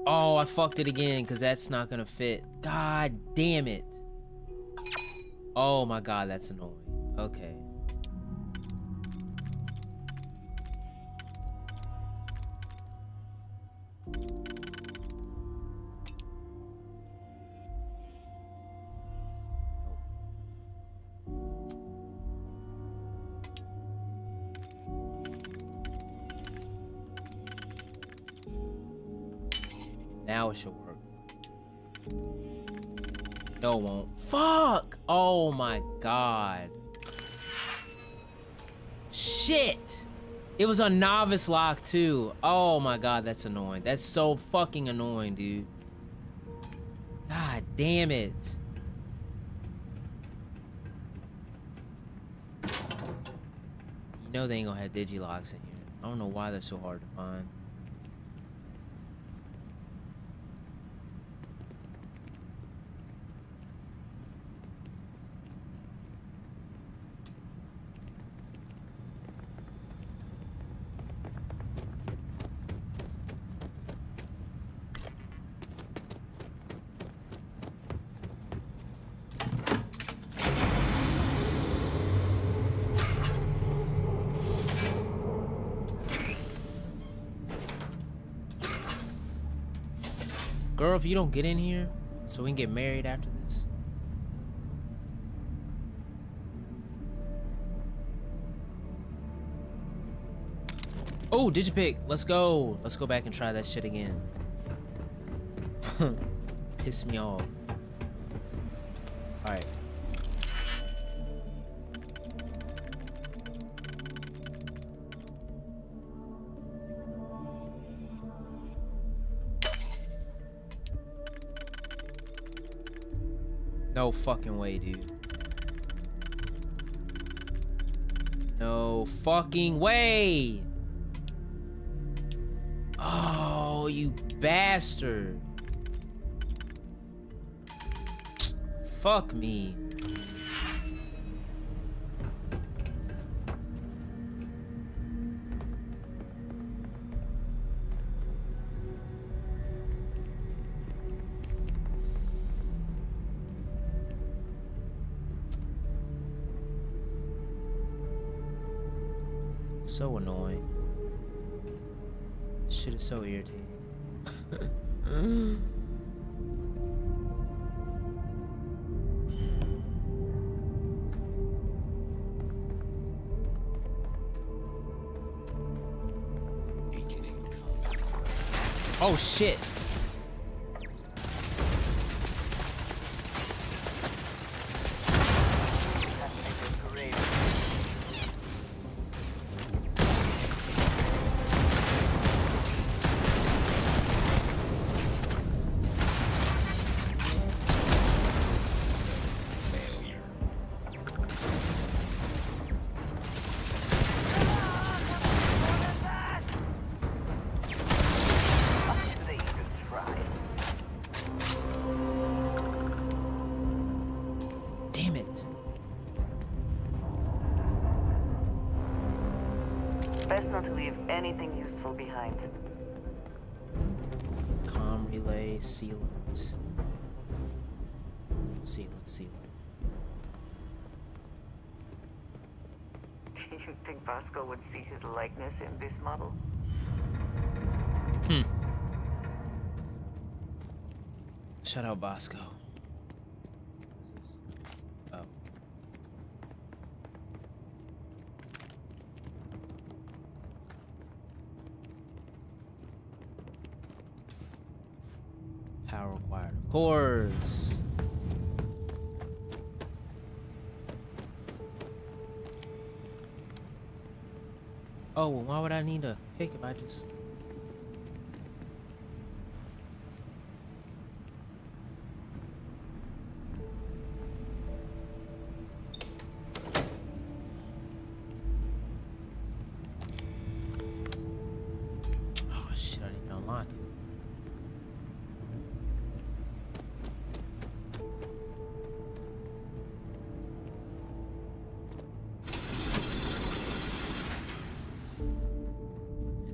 Oh, I fucked it again because that's not gonna fit. God damn it. Oh my god, that's annoying. Okay. Now it should work. No, it won't. Fuck! Oh my god. Shit! It was a novice lock too. Oh my god, that's annoying. That's so fucking annoying, dude. God damn it. You know they ain't gonna have digilocks in here. I don't know why they're so hard to find. Girl, if you don't get in here, so we can get married after this. Oh, Digipick, let's go. Let's go back and try that shit again. Piss me off. Alright. No fucking way, dude. No fucking way! Oh, you bastard. Fuck me. So annoying. This shit is so irritating. Oh shit. Damn it. Best not to leave anything useful behind. Comm relay, sealant. Sealant. Do you think Vasco would see his likeness in this model? Shout out Bosco. Oh. Power required. Of course. Oh, well, why would I need a pick if I just... Oh, shit, I didn't unlock it.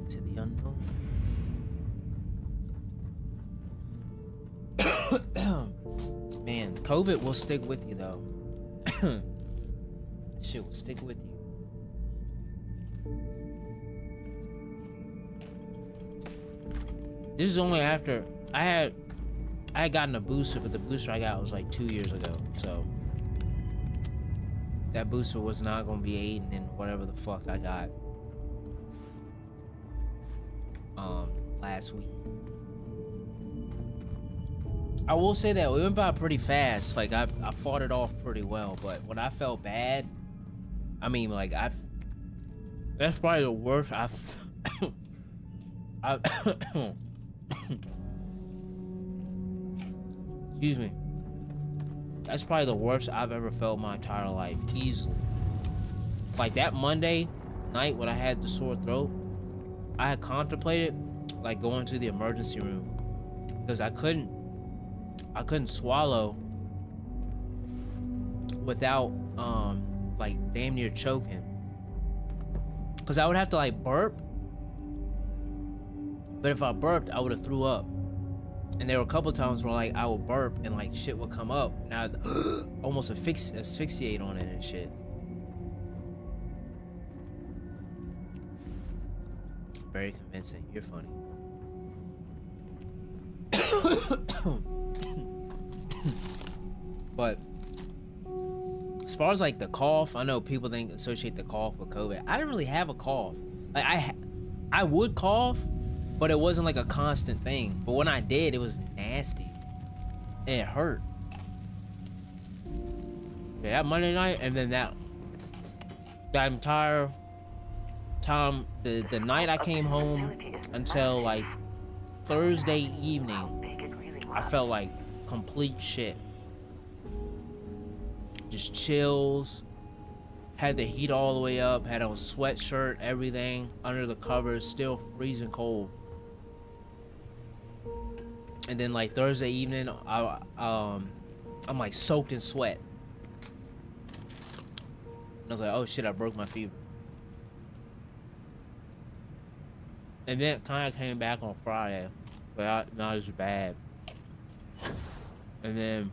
Into the unknown. Man, COVID will stick with you though. Shit will stick with you. This is only after I had gotten a booster, but the booster I got was like 2 years ago. So that booster was not gonna be aiding in whatever the fuck I got last week. I will say that we went by pretty fast. Like I fought it off pretty well, but when I felt bad, I mean, like that's probably the worst excuse me. That's probably the worst I've ever felt my entire life, easily. Like that Monday night when I had the sore throat, I had contemplated like going to the emergency room because I couldn't swallow without like damn near choking, because I would have to like burp, but if I burped I would have threw up. And there were a couple times where like I would burp and like shit would come up and I'd almost asphyxiate on it and shit. Very convincing. You're funny. But as far as like the cough, I know people associate the cough with COVID. I didn't really have a cough. Like I would cough, but it wasn't like a constant thing. But when I did, it was nasty. It hurt. Yeah, that Monday night, and then that entire time, the night I came home until like Thursday evening, I felt like complete shit. Just chills. Had the heat all the way up. Had on sweatshirt, everything under the covers, still freezing cold. And then like Thursday evening, I'm like soaked in sweat. And I was like, oh shit, I broke my fever. And then it kind of came back on Friday, but not as bad. And then,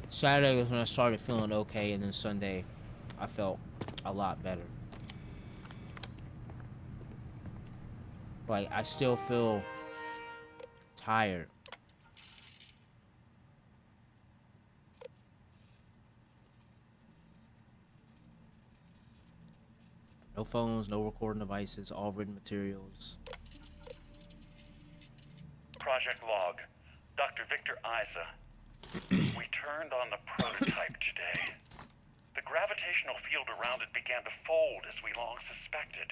Saturday was when I started feeling okay, and then Sunday, I felt a lot better. Like, I still feel tired. No phones, no recording devices, all written materials. Project Log. Dr. Victor Isa. We turned on the prototype today. The gravitational field around it began to fold as we long suspected.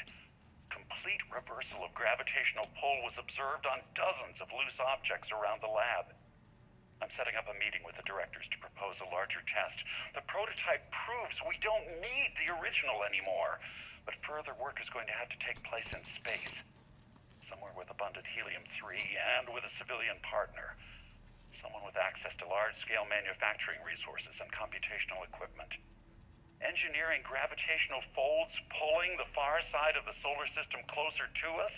Complete reversal of gravitational pull was observed on dozens of loose objects around the lab. I'm setting up a meeting with the directors to propose a larger test. The prototype proves we don't need the original anymore, but further work is going to have to take place in space. Somewhere with abundant helium-3 and with a civilian partner. Someone with access to large-scale manufacturing resources and computational equipment. Engineering gravitational folds pulling the far side of the solar system closer to us?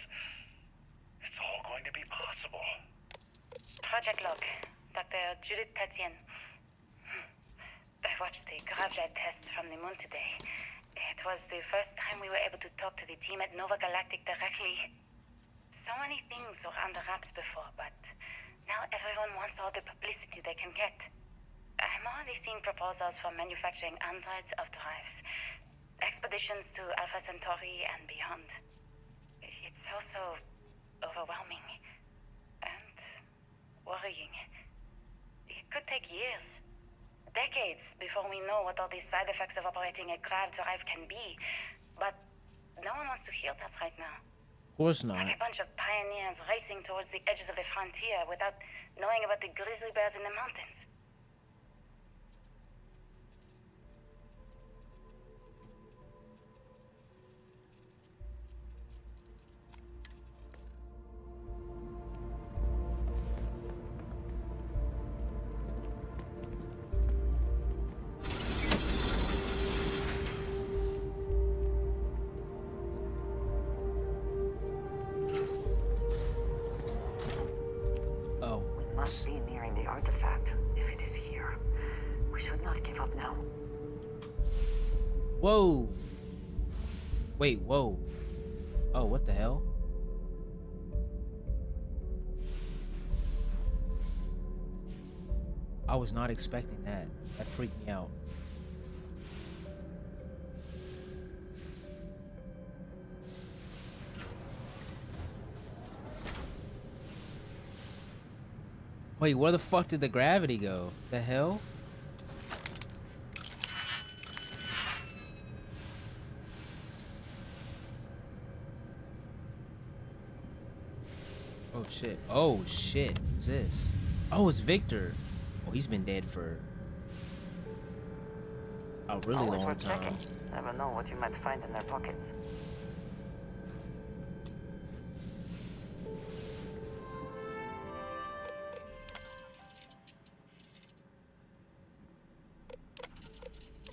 It's all going to be possible. Project Log. Dr. Judith Tatian. I watched the Gravjet test from the moon today. It was the first time we were able to talk to the team at Nova Galactic directly. So many things were under wraps before, but now everyone wants all the publicity they can get. I'm already seeing proposals for manufacturing androids of drives, expeditions to Alpha Centauri and beyond. It's also overwhelming and worrying. It could take years, decades, before we know what all the side effects of operating a grav drive can be. But no one wants to hear that right now. Of course not. Like a bunch of pioneers racing towards the edges of the frontier without knowing about the grizzly bears in the mountains. Must be nearing the artifact, if it is here. We should not give up now. Whoa. Wait, whoa. Oh, what the hell? I was not expecting that. That freaked me out. Wait, where the fuck did the gravity go? The hell? Oh shit. Oh shit. Who's this? Oh, it's Victor. Oh, he's been dead for a really Always long worth time. checking. Never know what you might find in their pockets.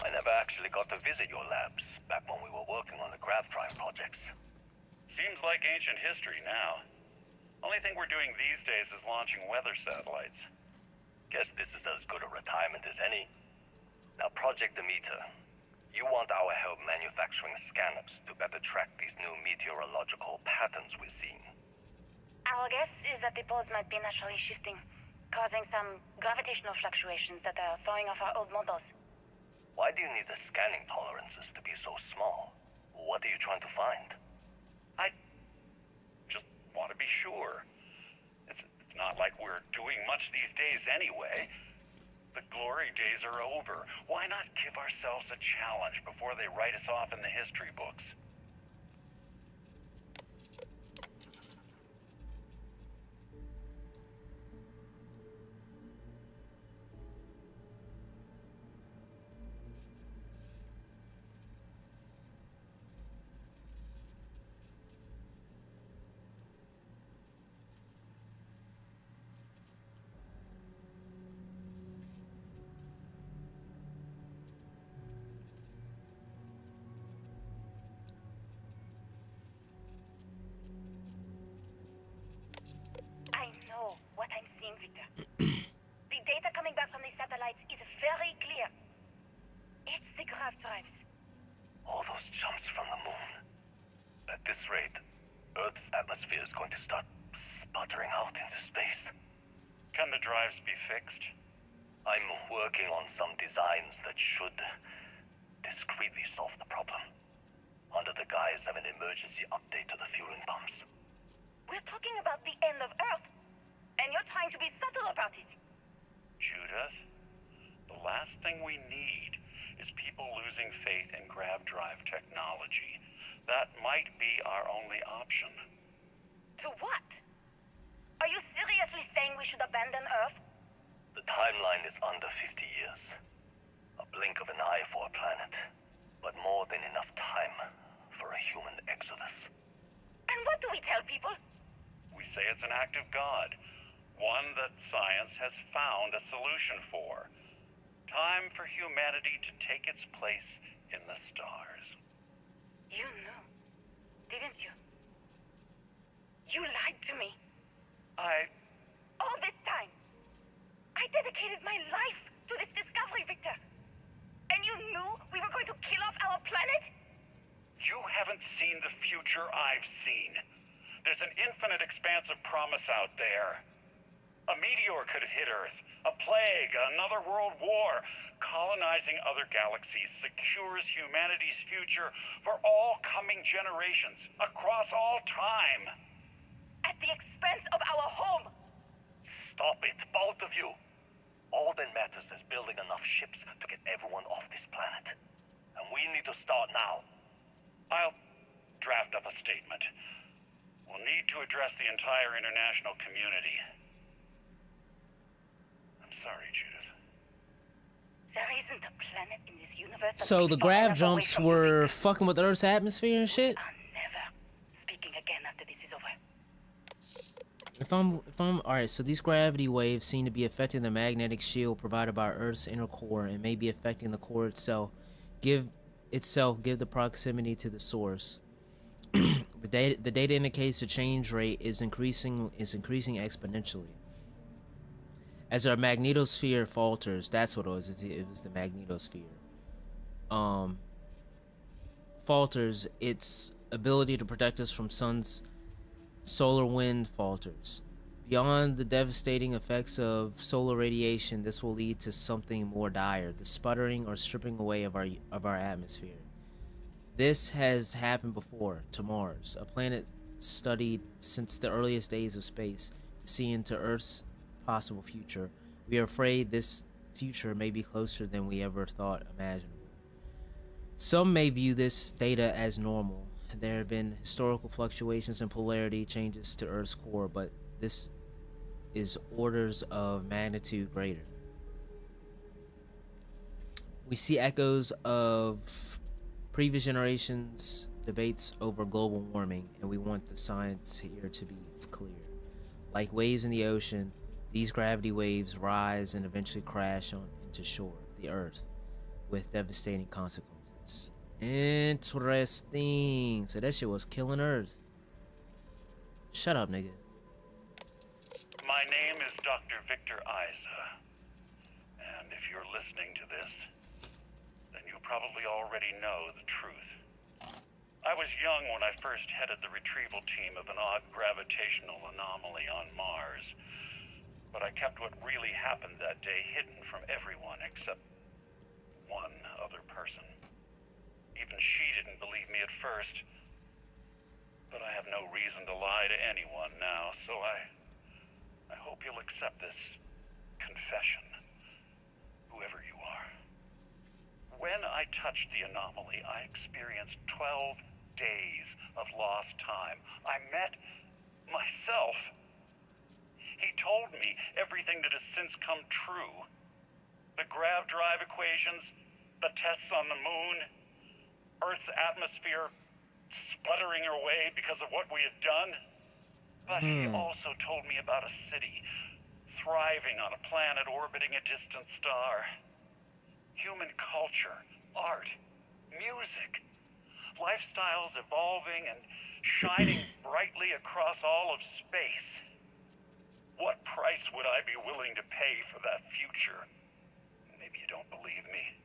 I never actually got to visit your labs back when we were working on the GravPrime projects. Seems like ancient history now. Only thing we're doing these days is launching weather satellites. Guess this is as good a retirement as any. Now, Project Demeter, you want our help manufacturing scanners to better track these new meteorological patterns we're seeing. Our guess is that the poles might be naturally shifting, causing some gravitational fluctuations that are throwing off our old models. Why do you need the scanning tolerances to be so small? What are you trying to find? I just want to be sure. It's not like we're doing much these days anyway. The glory days are over. Why not give ourselves a challenge before they write us off in the history books? I'm working on some designs that should discreetly solve the problem, under the guise of an emergency update to the fueling pumps. We're talking about the end of Earth, and you're trying to be subtle about it. Judith, the last thing we need is people losing faith in grav drive technology. That might be our only option. To what? Are you seriously saying we should abandon Earth? The timeline is under 50 years. A blink of an eye for a planet, but more than enough time for a human exodus. And what do we tell people? We say it's an act of God, one that science has found a solution for. Time for humanity to take its place in the stars. You knew, didn't you? You lied to me. All this time, I dedicated my life to this discovery, Victor. And you knew we were going to kill off our planet? You haven't seen the future I've seen. There's an infinite expanse of promise out there. A meteor could hit Earth, a plague, another world war. Colonizing other galaxies secures humanity's future for all coming generations, across all time. At the expense of our home. Stop it, both of you. All that matters is building enough ships to get everyone off this planet. And we need to start now. I'll draft up a statement. We'll need to address the entire international community. I'm sorry, Judith. There isn't a planet in this universe. So the grav jumps were fucking with Earth's atmosphere and shit? Speaking again after this is over. If I'm alright, so these gravity waves seem to be affecting the magnetic shield provided by Earth's inner core and may be affecting the core itself. Give the proximity to the source. The data indicates the change rate is increasing exponentially. As our magnetosphere falters, that's what it was. It was the magnetosphere. Falters, its ability to protect us from sun's solar wind falters. Beyond the devastating effects of solar radiation, this will lead to something more dire: the sputtering or stripping away of our atmosphere. This has happened before to Mars, a planet studied since the earliest days of space to see into Earth's possible future. We are afraid this future may be closer than we ever thought imaginable. Some may view this data as normal. There have been historical fluctuations in polarity changes to Earth's core, but this is orders of magnitude greater. We see echoes of previous generations' debates over global warming, and we want the science here to be clear. Like waves in the ocean, these gravity waves rise and eventually crash into shore, the Earth, with devastating consequences. Interesting. So that shit was killing Earth. Shut up, nigga. My name is Dr. Victor Isa. And if you're listening to this, then you probably already know the truth. I was young when I first headed the retrieval team of an odd gravitational anomaly on Mars. But I kept what really happened that day hidden from everyone except one other person. Even she didn't believe me at first. But I have no reason to lie to anyone now, so I hope you'll accept this confession, whoever you are. When I touched the anomaly, I experienced 12 days of lost time. I met myself. He told me everything that has since come true. The grav drive equations, the tests on the moon, Earth's atmosphere sputtering away because of what we had done. But he also told me about a city thriving on a planet orbiting a distant star. Human culture, art, music, lifestyles evolving and shining brightly across all of space. What price would I be willing to pay for that future? Maybe you don't believe me.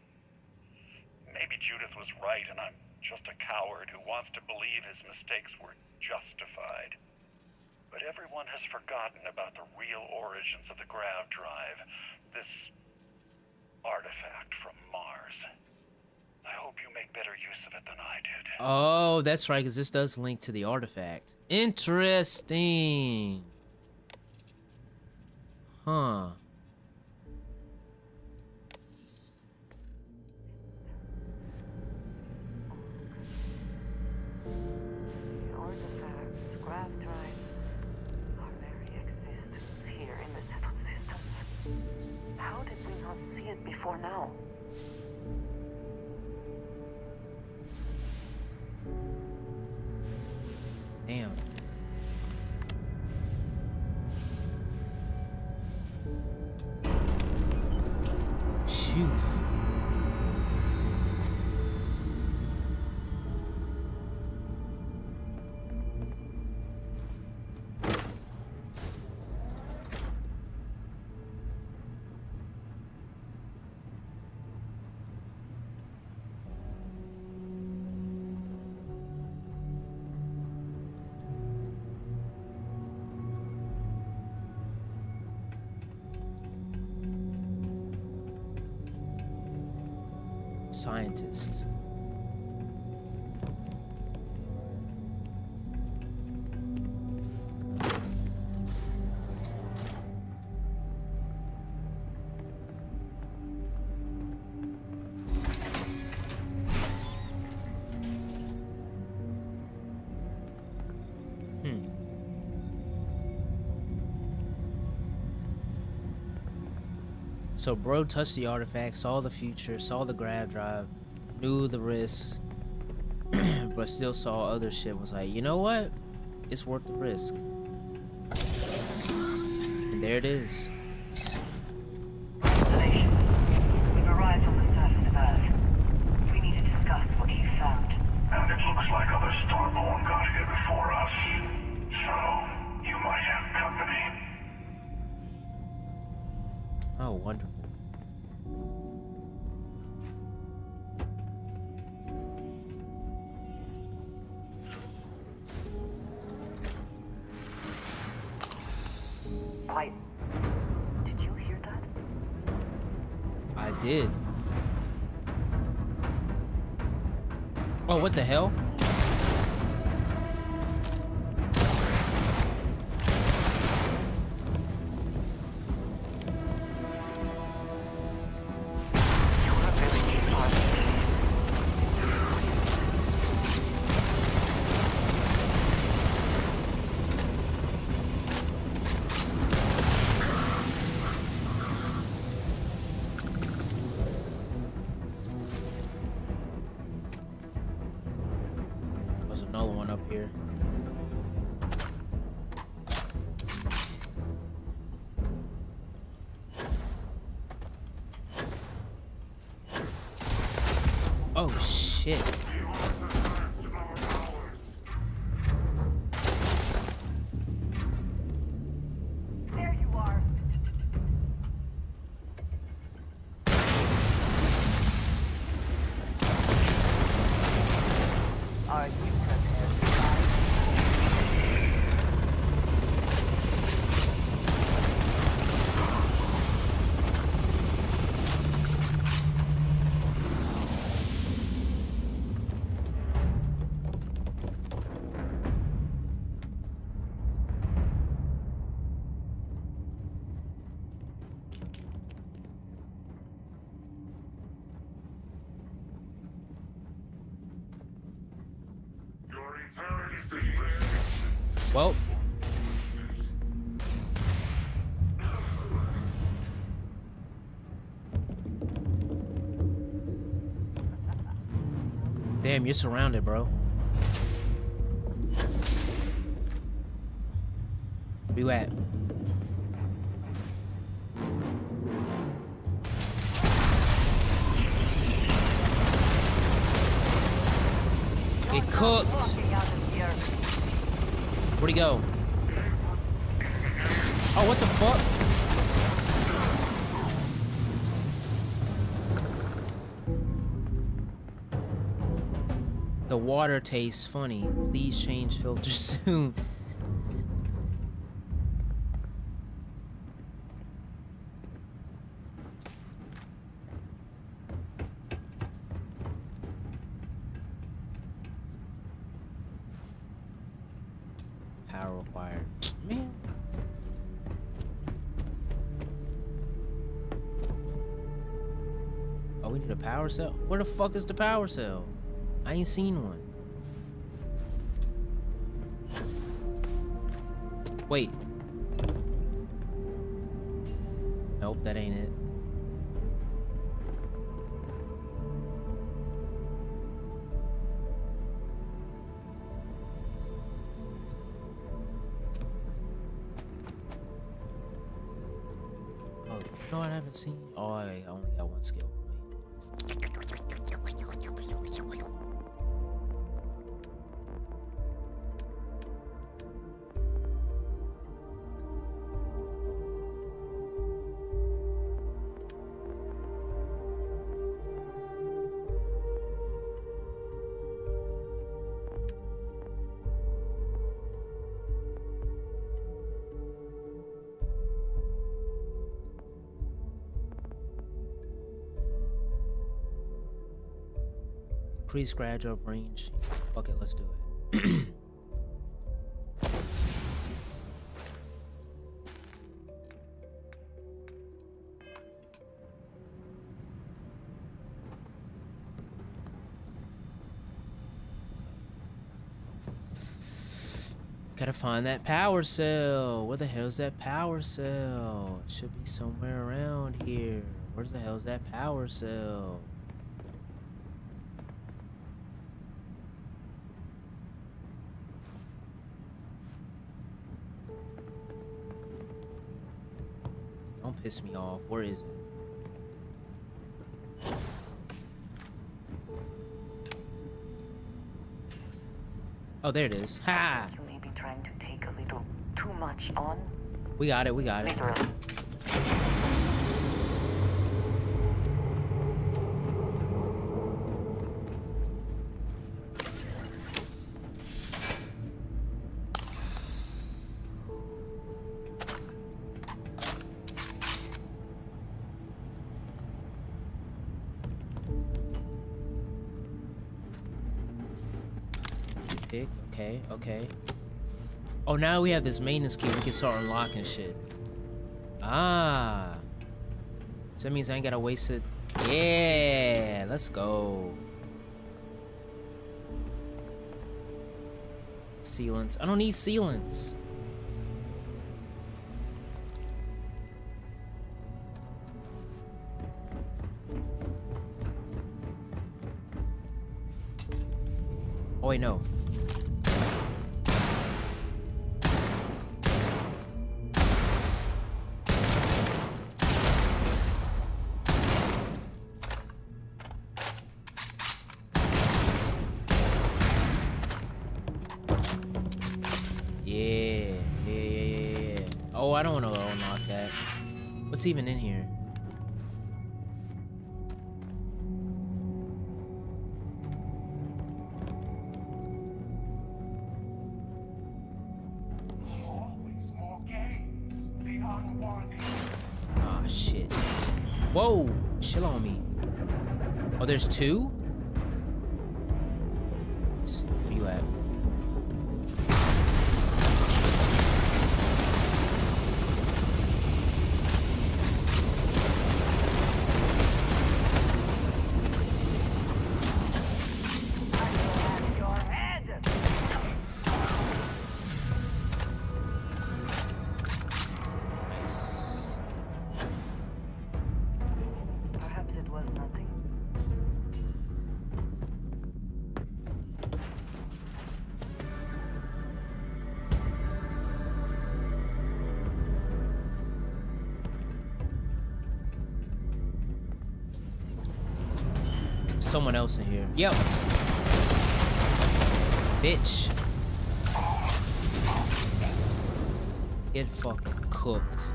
Maybe Judith was right and I'm just a coward who wants to believe his mistakes were justified. But everyone has forgotten about the real origins of the grav drive. This Oh, that's right, because this does link to the artifact. Interesting. Huh. The artifacts, graph drives, our very existence here in the settled systems. How did we not see it before now? Damn. Phew. Scientist. So bro touched the artifact, saw the future, saw the grav drive, knew the risks, but still saw other shit, was like, you know what? It's worth the risk. And there it is. Constellation, we've arrived on the surface of Earth. We need to discuss what you found. And it looks like other Starborn got here before us. So, you might have company. Oh, wonderful. Quiet. Did you hear that? I did. Oh, what the hell? There's another one up here. Oh shit. There you are. Are you prepared to fight? Well. Damn, you're surrounded, bro. Where you at? It cooked. Where'd he go? Oh, what the fuck? The water tastes funny. Please change filter soon. power required. Man. Oh, we need a power cell? Where the fuck is the power cell? I ain't seen one. Wait. Nope, that ain't it. Oh, no, I haven't seen. Oh, I only got one skill. Increase gradual range. Fuck it, let's do it. Gotta find that power cell. Where the hell's that power cell? It should be somewhere around here. Where the hell's that power cell? Don't piss me off. Where is it? Oh, there it is. Ha! You may be trying to take a little too much on. We got it. We got it. Literally. Okay, okay. Oh, now we have this maintenance key. We can start unlocking shit. Ah. So that means I ain't gotta waste it. Yeah, let's go. Sealants. I don't need sealants. Oh, wait, no. Oh, I don't want to unlock that. What's even in here? Always more games. The unworthy. Ah, shit. Whoa! Chill on me. Oh, there's two? Let's see. Where you at? Someone else in here. Yo. Bitch. Get fucking cooked.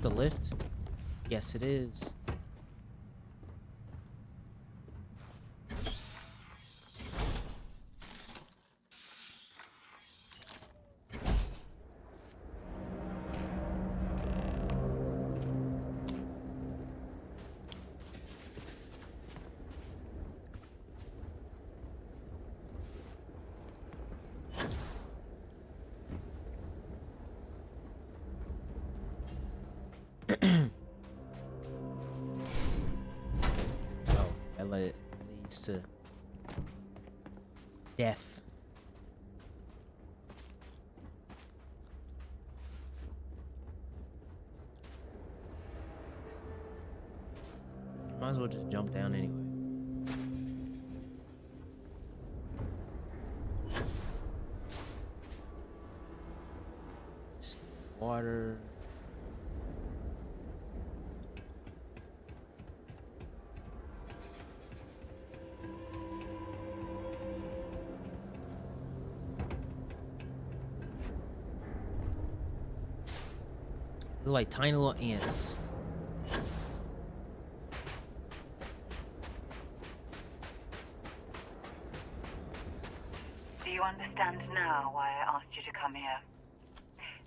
the lift? Yes, it is. Oh, that leads to death. Might as well just jump down anyway. Still water. They're like tiny little ants. Do you understand now why I asked you to come here?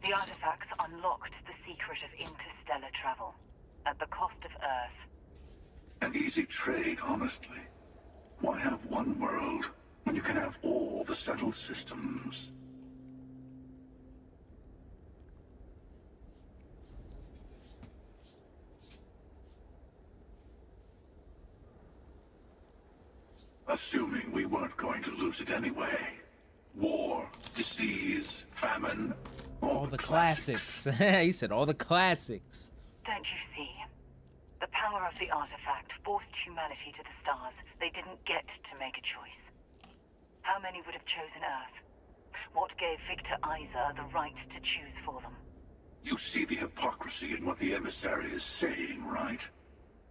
The artifacts unlocked the secret of interstellar travel, at the cost of Earth. An easy trade, honestly. Why have one world when you can have all the settled systems? Assuming we weren't going to lose it anyway. War, disease, famine, All the classics. He said all the classics. Don't you see? The power of the artifact forced humanity to the stars. They didn't get to make a choice. How many would have chosen Earth? What gave Victor Isa the right to choose for them? You see the hypocrisy in what the emissary is saying, right?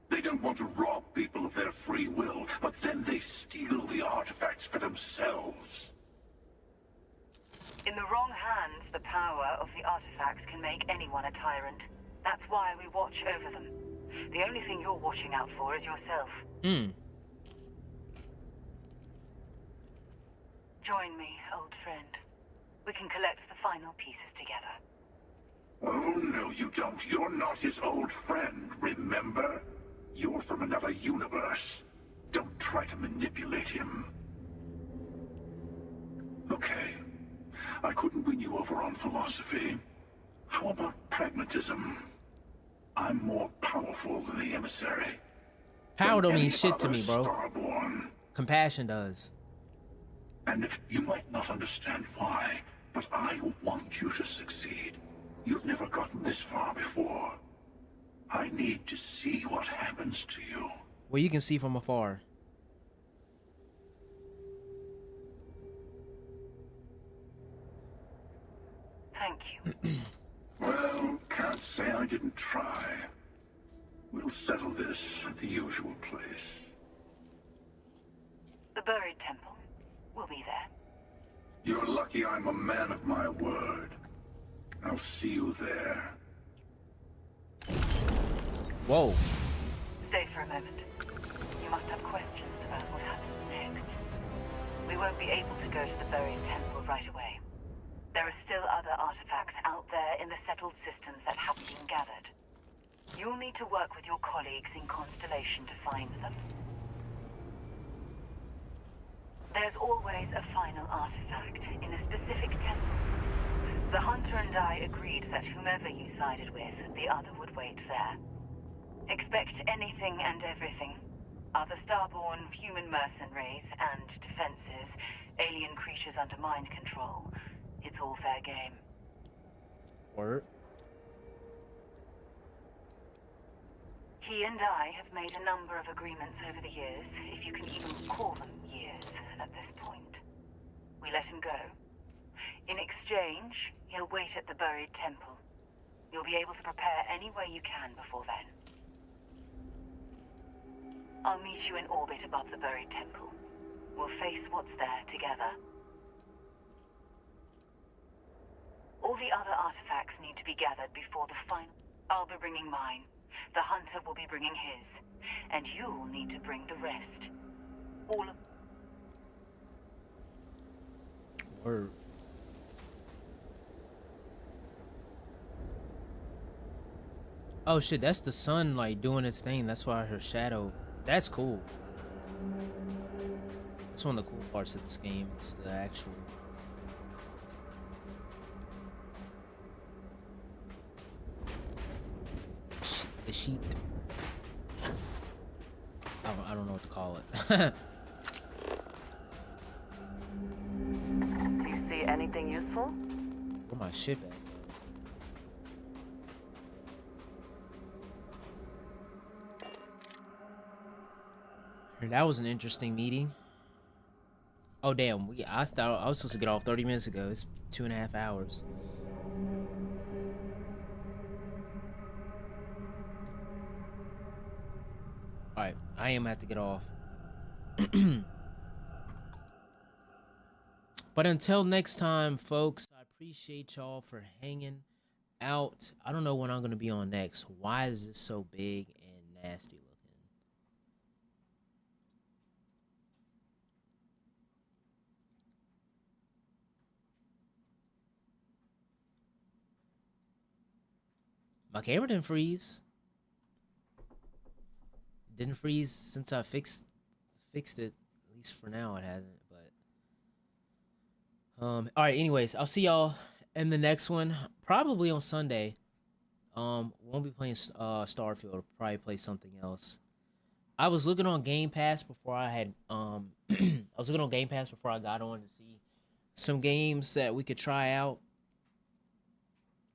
They don't want to rob people of their free will, but then they steal the artifacts for themselves. In the wrong hands, the power of the artifacts can make anyone a tyrant. That's why we watch over them. The only thing you're watching out for is yourself. Join me, old friend. We can collect the final pieces together. Oh, no, you don't. You're not his old friend, remember? You're from another universe. Don't try to manipulate him. Okay. I couldn't win you over on philosophy. How about pragmatism? I'm more powerful than the emissary. Power don't mean Any shit to other me, bro. Starborn. Compassion does. And you might not understand why, but I want you to succeed. You've never gotten this far before. I need to see what happens to you. Well, you can see from afar. Thank you. Well, can't say I didn't try. We'll settle this at the usual place. The buried temple. We'll be there. You're lucky I'm a man of my word. I'll see you there. Whoa. Stay for a moment. You must have questions about what happens next. We won't be able to go to the buried temple right away. There are still other artifacts out there in the settled systems that haven't been gathered. You'll need to work with your colleagues in Constellation to find them. There's always a final artifact in a specific temple. The Hunter and I agreed that whomever you sided with, the other would wait there. Expect anything and everything. Other Starborn, human mercenaries, and defenses, alien creatures under mind control. It's all fair game. Word. He and I have made a number of agreements over the years, if you can even call them years at this point. We let him go. In exchange, he'll wait at the buried temple. You'll be able to prepare any way you can before then. I'll meet you in orbit above the buried temple. We'll face what's there together. All the other artifacts need to be gathered before the final... I'll be bringing mine. The hunter will be bringing his. And you'll need to bring the rest. All of... Word. Oh shit, that's the sun like doing its thing. That's why her shadow. That's cool. That's one of the cool parts of this game. It's the actual. The sheet. I don't know what to call it. Do you see anything useful? Where my ship at? That was an interesting meeting. Oh damn, I thought I was supposed to get off 30 minutes ago. It's 2.5 hours. Alright, I am gonna have to get off. But until next time, folks, I appreciate y'all for hanging out. I don't know when I'm gonna be on next. Why is this so big and nasty looking? My camera didn't freeze. It didn't freeze since I fixed it. At least for now it hasn't, but alright, anyways, I'll see y'all in the next one. Probably on Sunday. Won't be playing Starfield. I'll probably play something else. I was looking on Game Pass before I had I was looking on Game Pass before I got on to see some games that we could try out.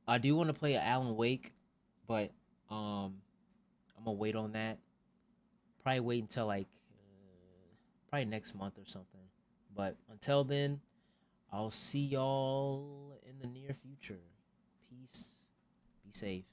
I do want to play Alan Wake, but I'm gonna wait on that. Probably wait until like probably next month or something. But until then, I'll see y'all in the near future. Peace. Be safe.